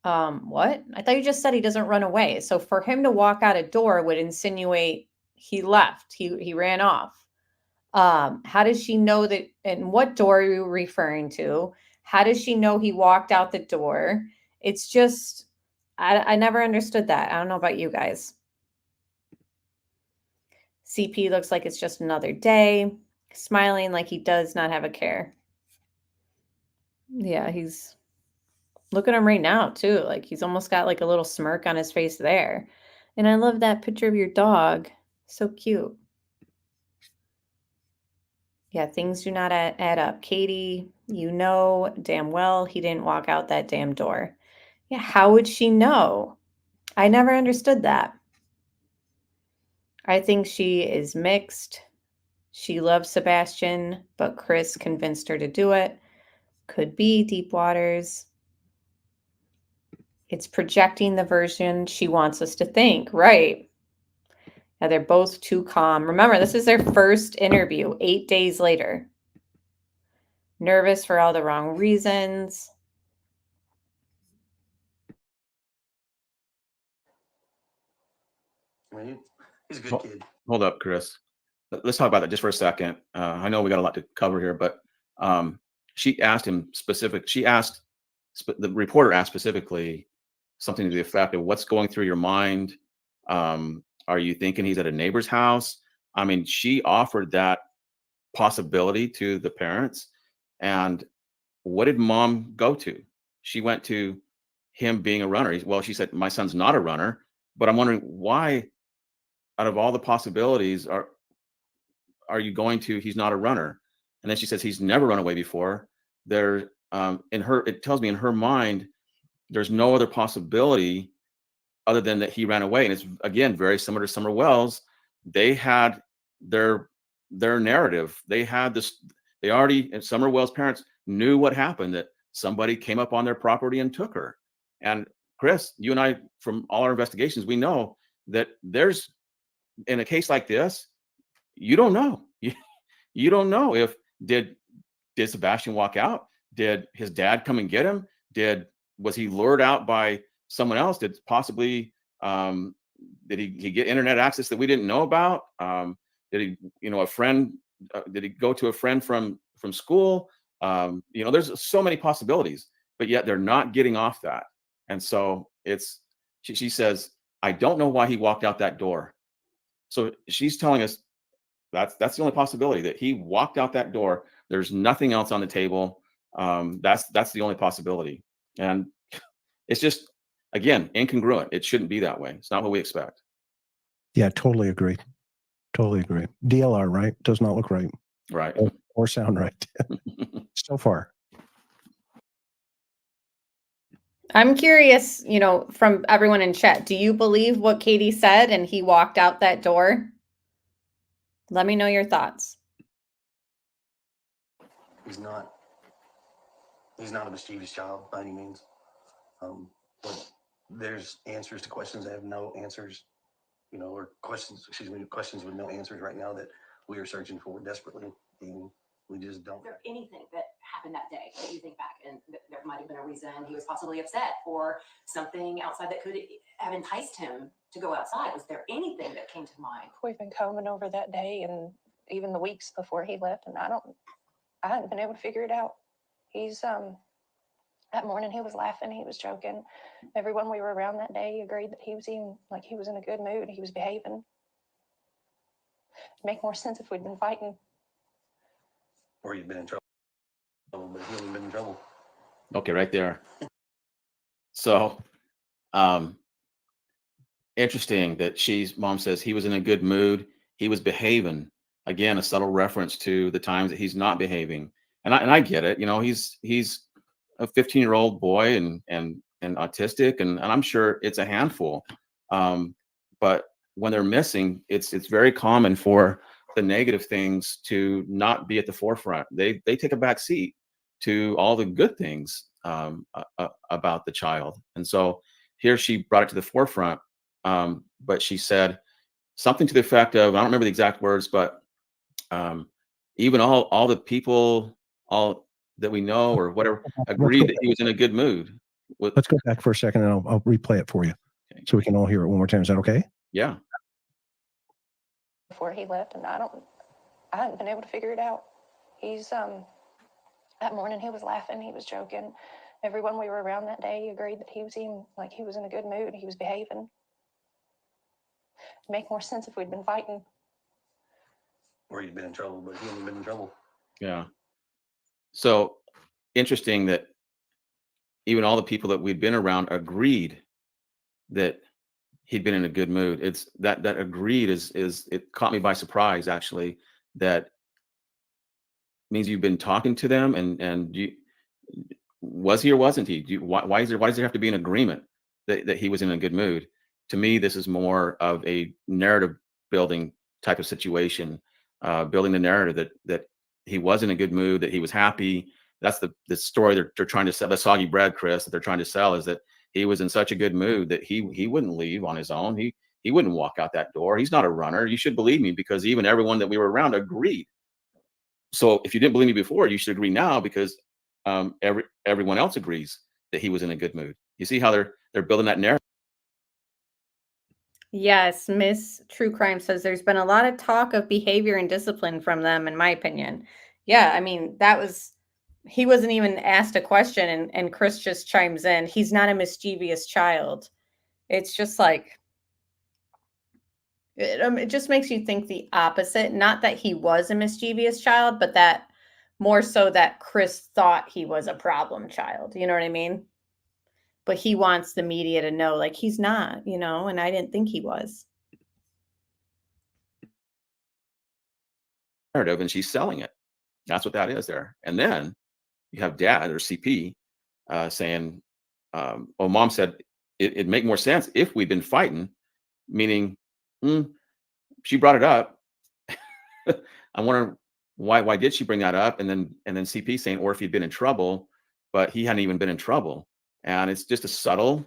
What? I thought you just said he doesn't run away. So for him to walk out a door would insinuate he left. He ran off. How does she know that? And what door are you referring to? How does she know he walked out the door? It's just, I never understood that. I don't know about you guys. CP looks like it's just another day, smiling like he does not have a care. Yeah, look at him right now too. Like he's almost got like a little smirk on his face there. And I love that picture of your dog. So cute. Yeah, things do not add up. Katie, you know damn well he didn't walk out that damn door. Yeah, how would she know? I never understood that. I think she is mixed. She loves Sebastian, but Chris convinced her to do it. Could be deep waters. It's projecting the version she wants us to think, right? Yeah, they're both too calm. Remember, this is their first interview 8 days later. Nervous for all the wrong reasons. I mean, he's a good kid. Hold up, Chris. Let's talk about that just for a second. I know we got a lot to cover here, but she asked him the reporter asked specifically something to the effect of, what's going through your mind? Are you thinking he's at a neighbor's house? I mean, she offered that possibility to the parents. And what did mom go to? She went to him being a runner. Well, she said, my son's not a runner, but I'm wondering why, out of all the possibilities, are you going to, he's not a runner? And then she says, he's never run away before. It tells me in her mind, there's no other possibility other than that he ran away. And it's, again, very similar to Summer Wells. They had their narrative. They had this, and Summer Wells' parents knew what happened, that somebody came up on their property and took her. And Chris, you and I, from all our investigations, we know that in a case like this, you don't know. You don't know if did Sebastian walk out? Did his dad come and get him? Was he lured out by someone else? Did possibly did he get internet access that we didn't know about? Did he, a friend? Did he go to a friend from school? There's so many possibilities, but yet they're not getting off that. And so she says, I don't know why he walked out that door. So she's telling us that's the only possibility, that he walked out that door. There's nothing else on the table. That's the only possibility. And it's just, again, incongruent. It shouldn't be that way. It's not what we expect. Yeah, totally agree. Totally agree. DLR, right? Does not look right. Right. Or sound right. So far. I'm curious, from everyone in chat, do you believe what Katie said and he walked out that door? Let me know your thoughts. He's not He's not a mischievous child by any means. But there's answers to questions that have no answers, or questions with no answers right now that we are searching for desperately, and we just don't. Is there anything that happened that day that you think back and there might have been a reason he was possibly upset or something outside that could have enticed him to go outside? Was there anything that came to mind? We've been combing over that day and even the weeks before he left, and I hadn't been able to figure it out. He's that morning he was laughing, he was joking. Everyone we were around that day agreed that he was in a good mood. He was behaving. It'd make more sense if we'd been fighting. Or you've been in trouble, but he hasn't been in trouble. Okay, right there. So, interesting that mom says he was in a good mood. He was behaving. Again, a subtle reference to the times that he's not behaving. And I get it. He's a 15-year-old boy and autistic, and I'm sure it's a handful. But when they're missing, it's very common for the negative things to not be at the forefront. They take a back seat to all the good things about the child. And so here she brought it to the forefront, but she said something to the effect of, I don't remember the exact words, but even all the people, all that we know or whatever, agreed that he was in a good mood. Let's go back for a second and I'll replay it for you so we can all hear it one more time. Is that okay? Yeah. Before he left, and I hadn't been able to figure it out. He's that morning he was laughing, he was joking. Everyone we were around that day agreed that he was in a good mood. He was behaving. It'd make more sense if we'd been fighting. Or you've been in trouble, but he hasn't been in trouble. Yeah. So interesting that even all the people that we'd been around agreed that he'd been in a good mood. It's that agreed is it caught me by surprise, actually. That means you've been talking to them, and you was he or wasn't he? Why does there have to be an agreement that he was in a good mood? To me, this is more of a narrative building type of situation, building the narrative that he was in a good mood, that he was happy. That's the story they're trying to sell. The soggy bread, Chris, that they're trying to sell is that he was in such a good mood that he wouldn't leave on his own. He wouldn't walk out that door. He's not a runner. You should believe me, because even everyone that we were around agreed. So if you didn't believe me before, you should agree now, because everyone else agrees that he was in a good mood. You see how they're building that narrative. Yes, Miss True Crime says there's been a lot of talk of behavior and discipline from them, in my opinion. Yeah, I mean, he wasn't even asked a question, and Chris just chimes in. He's not a mischievous child. It's just like, it just makes you think the opposite. Not that he was a mischievous child, but that more so that Chris thought he was a problem child. You know what I mean? But he wants the media to know, like, he's not, and I didn't think he was. Narrative, and she's selling it. That's what that is there. And then you have dad or CP saying, well, mom said it'd make more sense if we'd been fighting, meaning she brought it up. I wonder why did she bring that up? And then CP saying, or if he'd been in trouble, but he hadn't even been in trouble. And it's just a subtle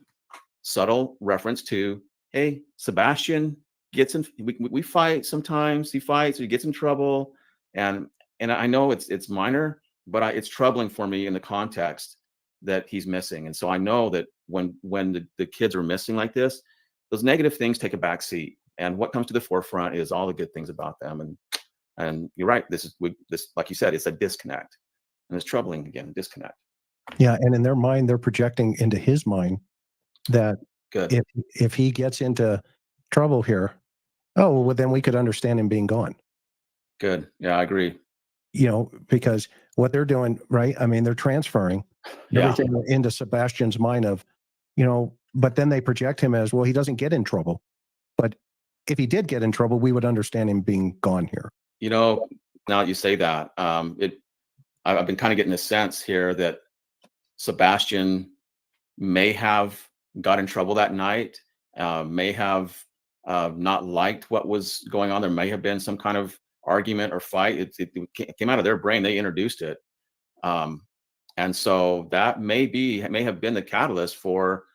reference to, hey, Sebastian gets in, we fight sometimes. He fights, he gets in trouble. And I know it's minor, but it's troubling for me in the context that he's missing. And so I know that when the kids are missing like this, those negative things take a back seat. And what comes to the forefront is all the good things about them. And you're right. This, like you said, it's a disconnect, and it's troubling again, disconnect. Yeah. And in their mind, they're projecting into his mind that if he gets into trouble here, well, then we could understand him being gone. Good. Yeah, I agree. Because what they're doing, right? I mean, they're transferring everything into Sebastian's mind of, but then they project him as, well, he doesn't get in trouble. But if he did get in trouble, we would understand him being gone here. Now that you say that, I've been kind of getting a sense here that Sebastian may have got in trouble that night, may have not liked what was going on. There may have been some kind of argument or fight. It came out of their brain. They introduced it. And And so that may have been the catalyst for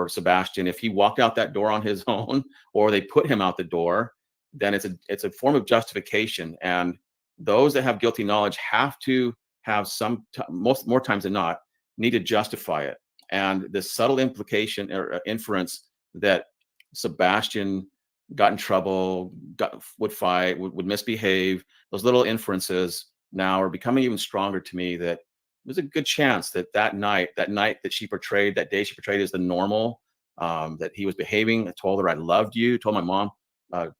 Sebastian. If he walked out that door on his own, or they put him out the door, then it's a form of justification. And those that have guilty knowledge have to have more times than not, need to justify it. And the subtle implication or inference that Sebastian got in trouble, would fight, would misbehave, those little inferences now are becoming even stronger to me, that there's a good chance that night that she portrayed, that day she portrayed as the normal, that he was behaving. I told her I loved you, told my mom,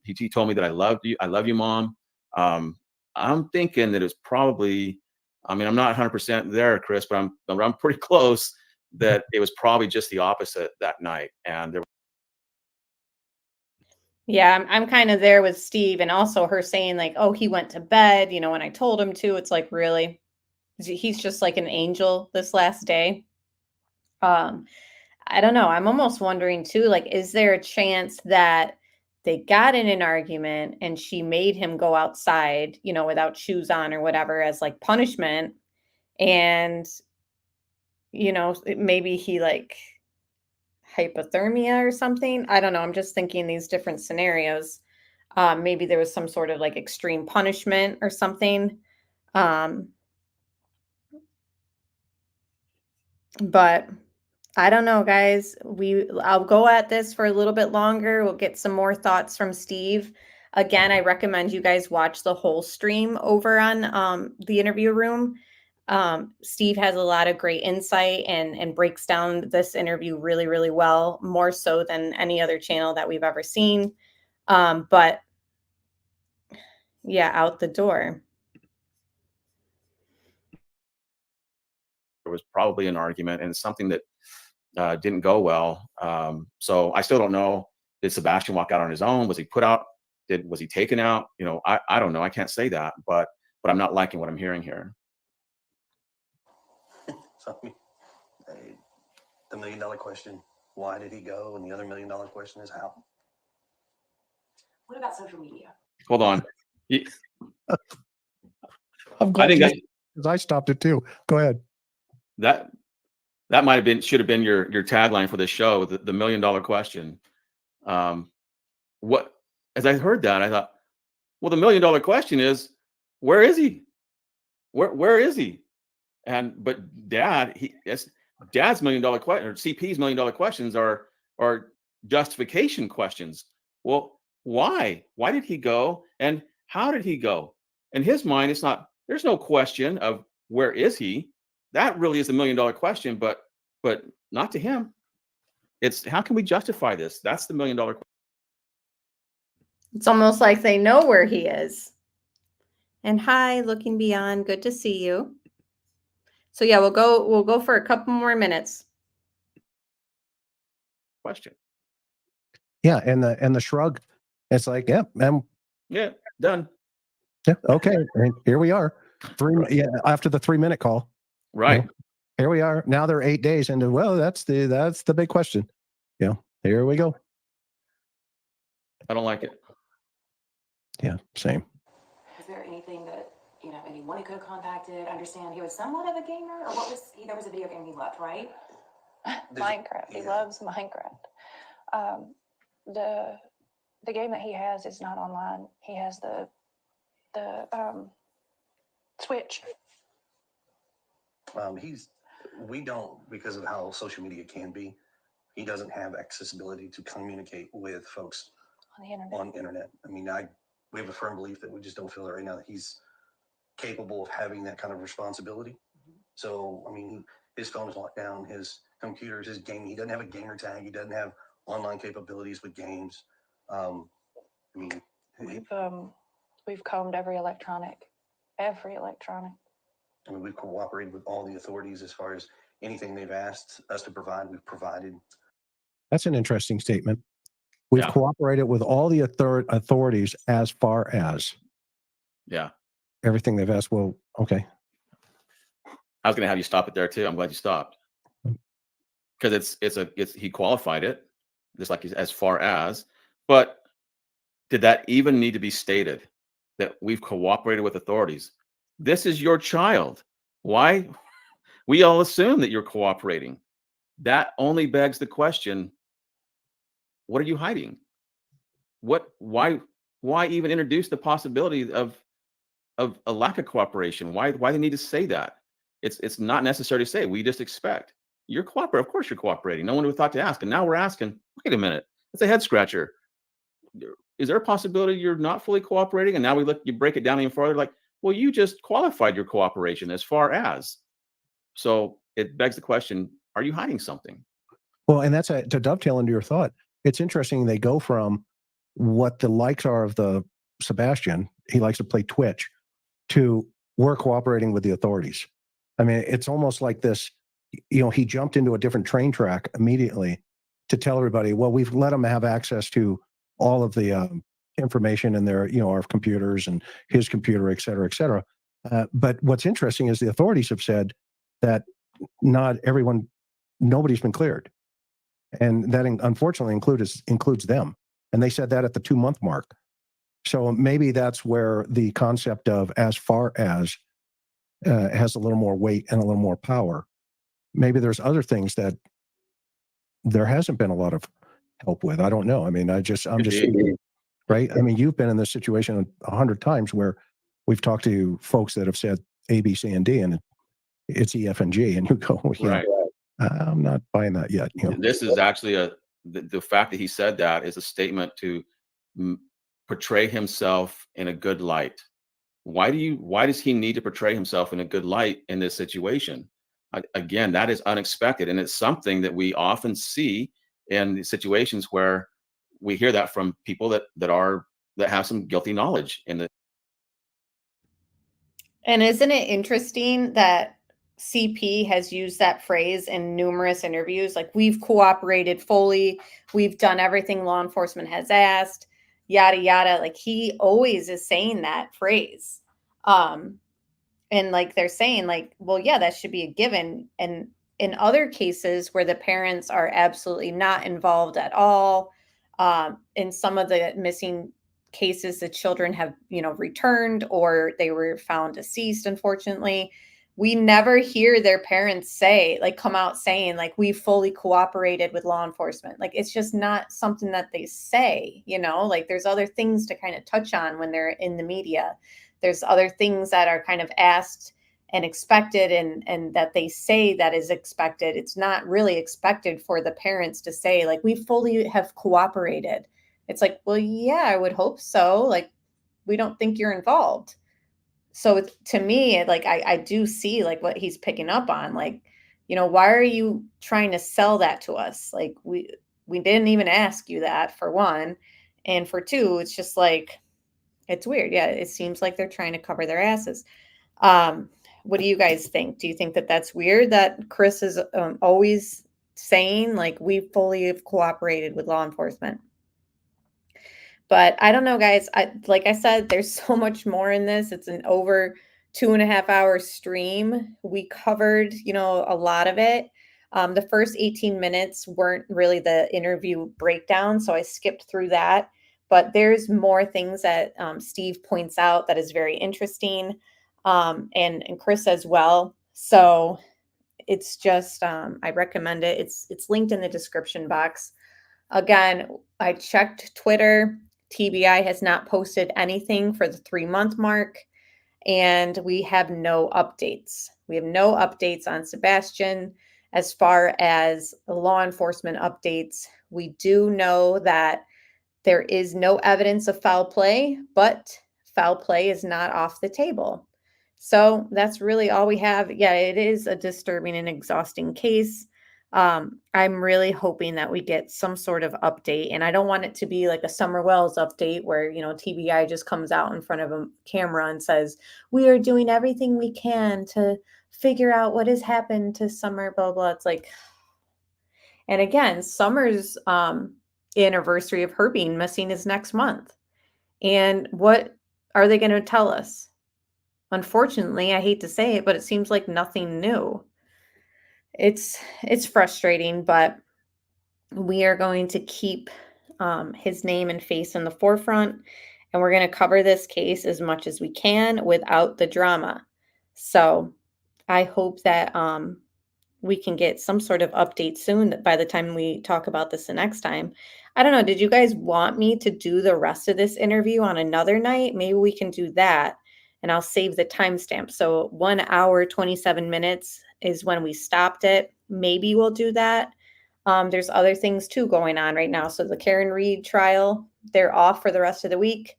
he told me that I loved you. I love you, Mom. I'm thinking that it's probably, I mean, I'm not 100% there, Chris, but I'm pretty close, that it was probably just the opposite that night. And there. Yeah, I'm kind of there with Steve, and also her saying like, oh, he went to bed, when I told him to. It's like, really? He's just like an angel this last day. I don't know. I'm almost wondering too, like, is there a chance that they got in an argument and she made him go outside, without shoes on or whatever, as like punishment? And, maybe he like hypothermia or something. I don't know. I'm just thinking these different scenarios. Maybe there was some sort of like extreme punishment or something. But I don't know, guys. I'll go at this for a little bit longer. We'll get some more thoughts from Steve. Again, I recommend you guys watch the whole stream over on the interview room. Steve has a lot of great insight and breaks down this interview really, really well, more so than any other channel that we've ever seen. But yeah, out the door. There was probably an argument, and something that didn't go well. So I still don't know. Did Sebastian walk out on his own? Was he put out? Was he taken out? I don't know. I can't say that, but I'm not liking what I'm hearing here. So, the $1 million question, why did he go? And the other $1 million question is how. What about social media? Hold on. I'm glad because I stopped it too. Go ahead. That should have been your tagline for this show, the $1 million question. As I heard that, I thought, well, the $1 million question is, where is he? Where is he? But Dad's $1 million question, or CP's $1 million questions are justification questions. Well, why? Why did he go? And how did he go? In his mind, there's no question of where is he? That really is the $1 million question, but not to him. It's how can we justify this? That's the $1 million question. It's almost like they know where he is. And hi, Looking Beyond, good to see you. So yeah, we'll go for a couple more minutes. Question. Yeah, and the shrug. It's like, yeah, done. Yeah, okay. And here we are. After the 3-minute call. Right. Here we are. Now they're 8 days into, well, that's the big question. Here we go. I don't like it. Yeah, same. Is there anything that, anyone he could have contacted, understand he was somewhat of a gamer, or what was he? There was a video game he loved, right? Minecraft. He loves Minecraft. The game that he has is not online. He has the Switch. We don't, because of how social media can be, he doesn't have accessibility to communicate with folks on the internet. I mean, we have a firm belief that we just don't feel it right now that he's capable of having that kind of responsibility. Mm-hmm. So, I mean, his phone is locked down, his computers, his game. He doesn't have a gamer tag. He doesn't have online capabilities with games. We've combed every electronic. I mean, we've cooperated with all the authorities as far as anything they've asked us to provide, we've provided. That's an interesting statement. We've cooperated with all the authorities as far as everything they've asked. Well, okay. I was going to have you stop it there too. I'm glad you stopped, because he qualified it just like as far as. But did that even need to be stated, that we've cooperated with authorities? This is your child. Why We all assume that you're cooperating. That only begs the question, what are you hiding? Why even introduce the possibility of a lack of cooperation? Why they need to say that? It's not necessary to say. We just expect you're cooperating. Of course you're cooperating. No one would thought to ask. And now we're asking, wait a minute, it's a head scratcher. Is there a possibility you're not fully cooperating? And now you break it down even farther, like, well, you just qualified your cooperation as far as. So it begs the question, are you hiding something? Well, and that's to dovetail into your thought. It's interesting. They go from what the likes are of the Sebastian, he likes to play Twitch, to we're cooperating with the authorities. I mean, it's almost like this, he jumped into a different train track immediately to tell everybody, well, we've let him have access to all of the information in their, our computers and his computer, et cetera, et cetera. But what's interesting is the authorities have said that nobody's been cleared. And that unfortunately includes them. And they said that at the 2-month mark. So maybe that's where the concept of as far as has a little more weight and a little more power. Maybe there's other things that there hasn't been a lot of help with. I don't know. I mean, I'm just right. I mean, you've been in this situation 100 times where we've talked to folks that have said A, B, C, and D, and it's E, F, and G, and you go, Right. I'm not buying that yet. This is actually the fact that he said that is a statement to portray himself in a good light. Why does he need to portray himself in a good light in this situation? Again, that is unexpected, and it's something that we often see in situations where we hear that from people that have some guilty knowledge in the. And isn't it interesting that CP has used that phrase in numerous interviews? Like, we've cooperated fully, we've done everything law enforcement has asked, yada yada. Like, he always is saying that phrase. And like they're saying, like, well, yeah, that should be a given. And in other cases where the parents are absolutely not involved at all, in some of the missing cases, the children have, returned or they were found deceased, unfortunately, we never hear their parents come out saying, like, we fully cooperated with law enforcement. Like, it's just not something that they say, like there's other things to kind of touch on when they're in the media. There's other things that are kind of asked and expected and that they say that is expected. It's not really expected for the parents to say, like, we fully have cooperated. It's like, well, yeah, I would hope so. Like, we don't think you're involved. So to me, like, I do see like what he's picking up on, like, why are you trying to sell that to us? Like, we didn't even ask you that, for one. And for two, it's just like, it's weird. Yeah, it seems like they're trying to cover their asses. What do you guys think? Do you think that that's weird that Chris is always saying, like, we fully have cooperated with law enforcement? But I don't know, guys. Like I said, there's so much more in this. It's an over 2.5-hour stream. We covered, a lot of it. The first 18 minutes weren't really the interview breakdown, so I skipped through that. But there's more things that Steve points out that is very interesting, and Chris as well. So it's just, I recommend it. It's linked in the description box. Again, I checked Twitter. TBI has not posted anything for the 3-month mark, and we have no updates. We have no updates on Sebastian as far as law enforcement updates. We do know that there is no evidence of foul play, but foul play is not off the table. So that's really all we have. Yeah, it is a disturbing and exhausting case. I'm really hoping that we get some sort of update, and I don't want it to be like a Summer Wells update where, TBI just comes out in front of a camera and says, we are doing everything we can to figure out what has happened to Summer, blah, blah. It's like, and again, Summer's anniversary of her being missing is next month. And what are they going to tell us? Unfortunately, I hate to say it, but it seems like nothing new. It's frustrating, but we are going to keep his name and face in the forefront, and we're going to cover this case as much as we can without the drama. So I hope that we can get some sort of update soon by the time we talk about this the next time. I don't know. Did you guys want me to do the rest of this interview on another night? Maybe we can do that, and I'll save the timestamp. So 1 hour, 27 minutes is when we stopped it. Maybe we'll do that. There's other things too going on right now. So the Karen Reed trial, they're off for the rest of the week.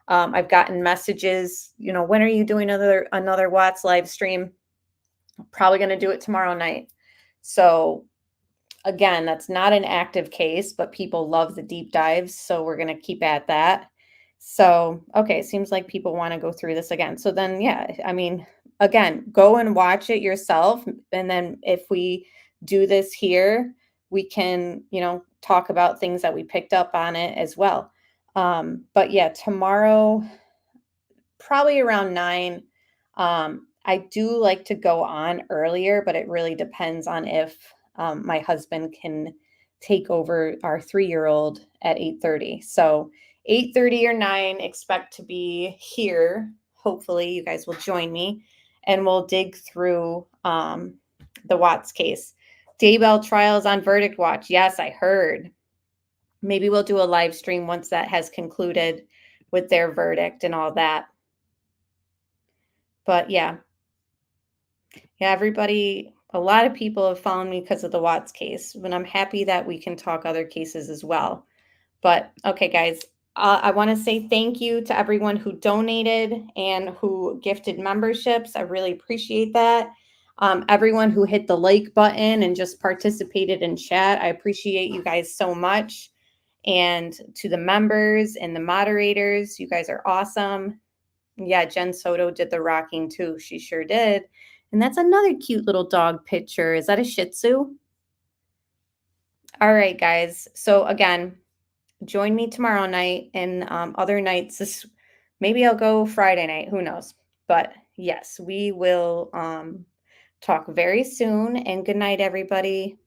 I've gotten messages, when are you doing another Watts live stream? Probably going to do it tomorrow night. So again, that's not an active case, but people love the deep dives. So we're going to keep at that. So, okay, it seems like people want to go through this again. So then, yeah, I mean, again, go and watch it yourself. And then if we do this here, we can, talk about things that we picked up on it as well. But yeah, tomorrow, probably around 9. I do like to go on earlier, but it really depends on if my husband can take over our 3-year-old at 8:30. So 8:30 or 9, expect to be here. Hopefully you guys will join me and we'll dig through the Watts case. Daybell trials on Verdict Watch. Yes, I heard. Maybe we'll do a live stream once that has concluded with their verdict and all that. But yeah, everybody, a lot of people have followed me because of the Watts case, and I'm happy that we can talk other cases as well. But okay, guys, I want to say thank you to everyone who donated and who gifted memberships. I really appreciate that. Everyone who hit the like button and just participated in chat, I appreciate you guys so much. And to the members and the moderators, you guys are awesome. Yeah, Jen Soto did the rocking too. She sure did. And that's another cute little dog picture. Is that a Shih Tzu? All right, guys. So again, join me tomorrow night and other nights. Maybe I'll go Friday night. Who knows? But yes, we will talk very soon. And good night, everybody.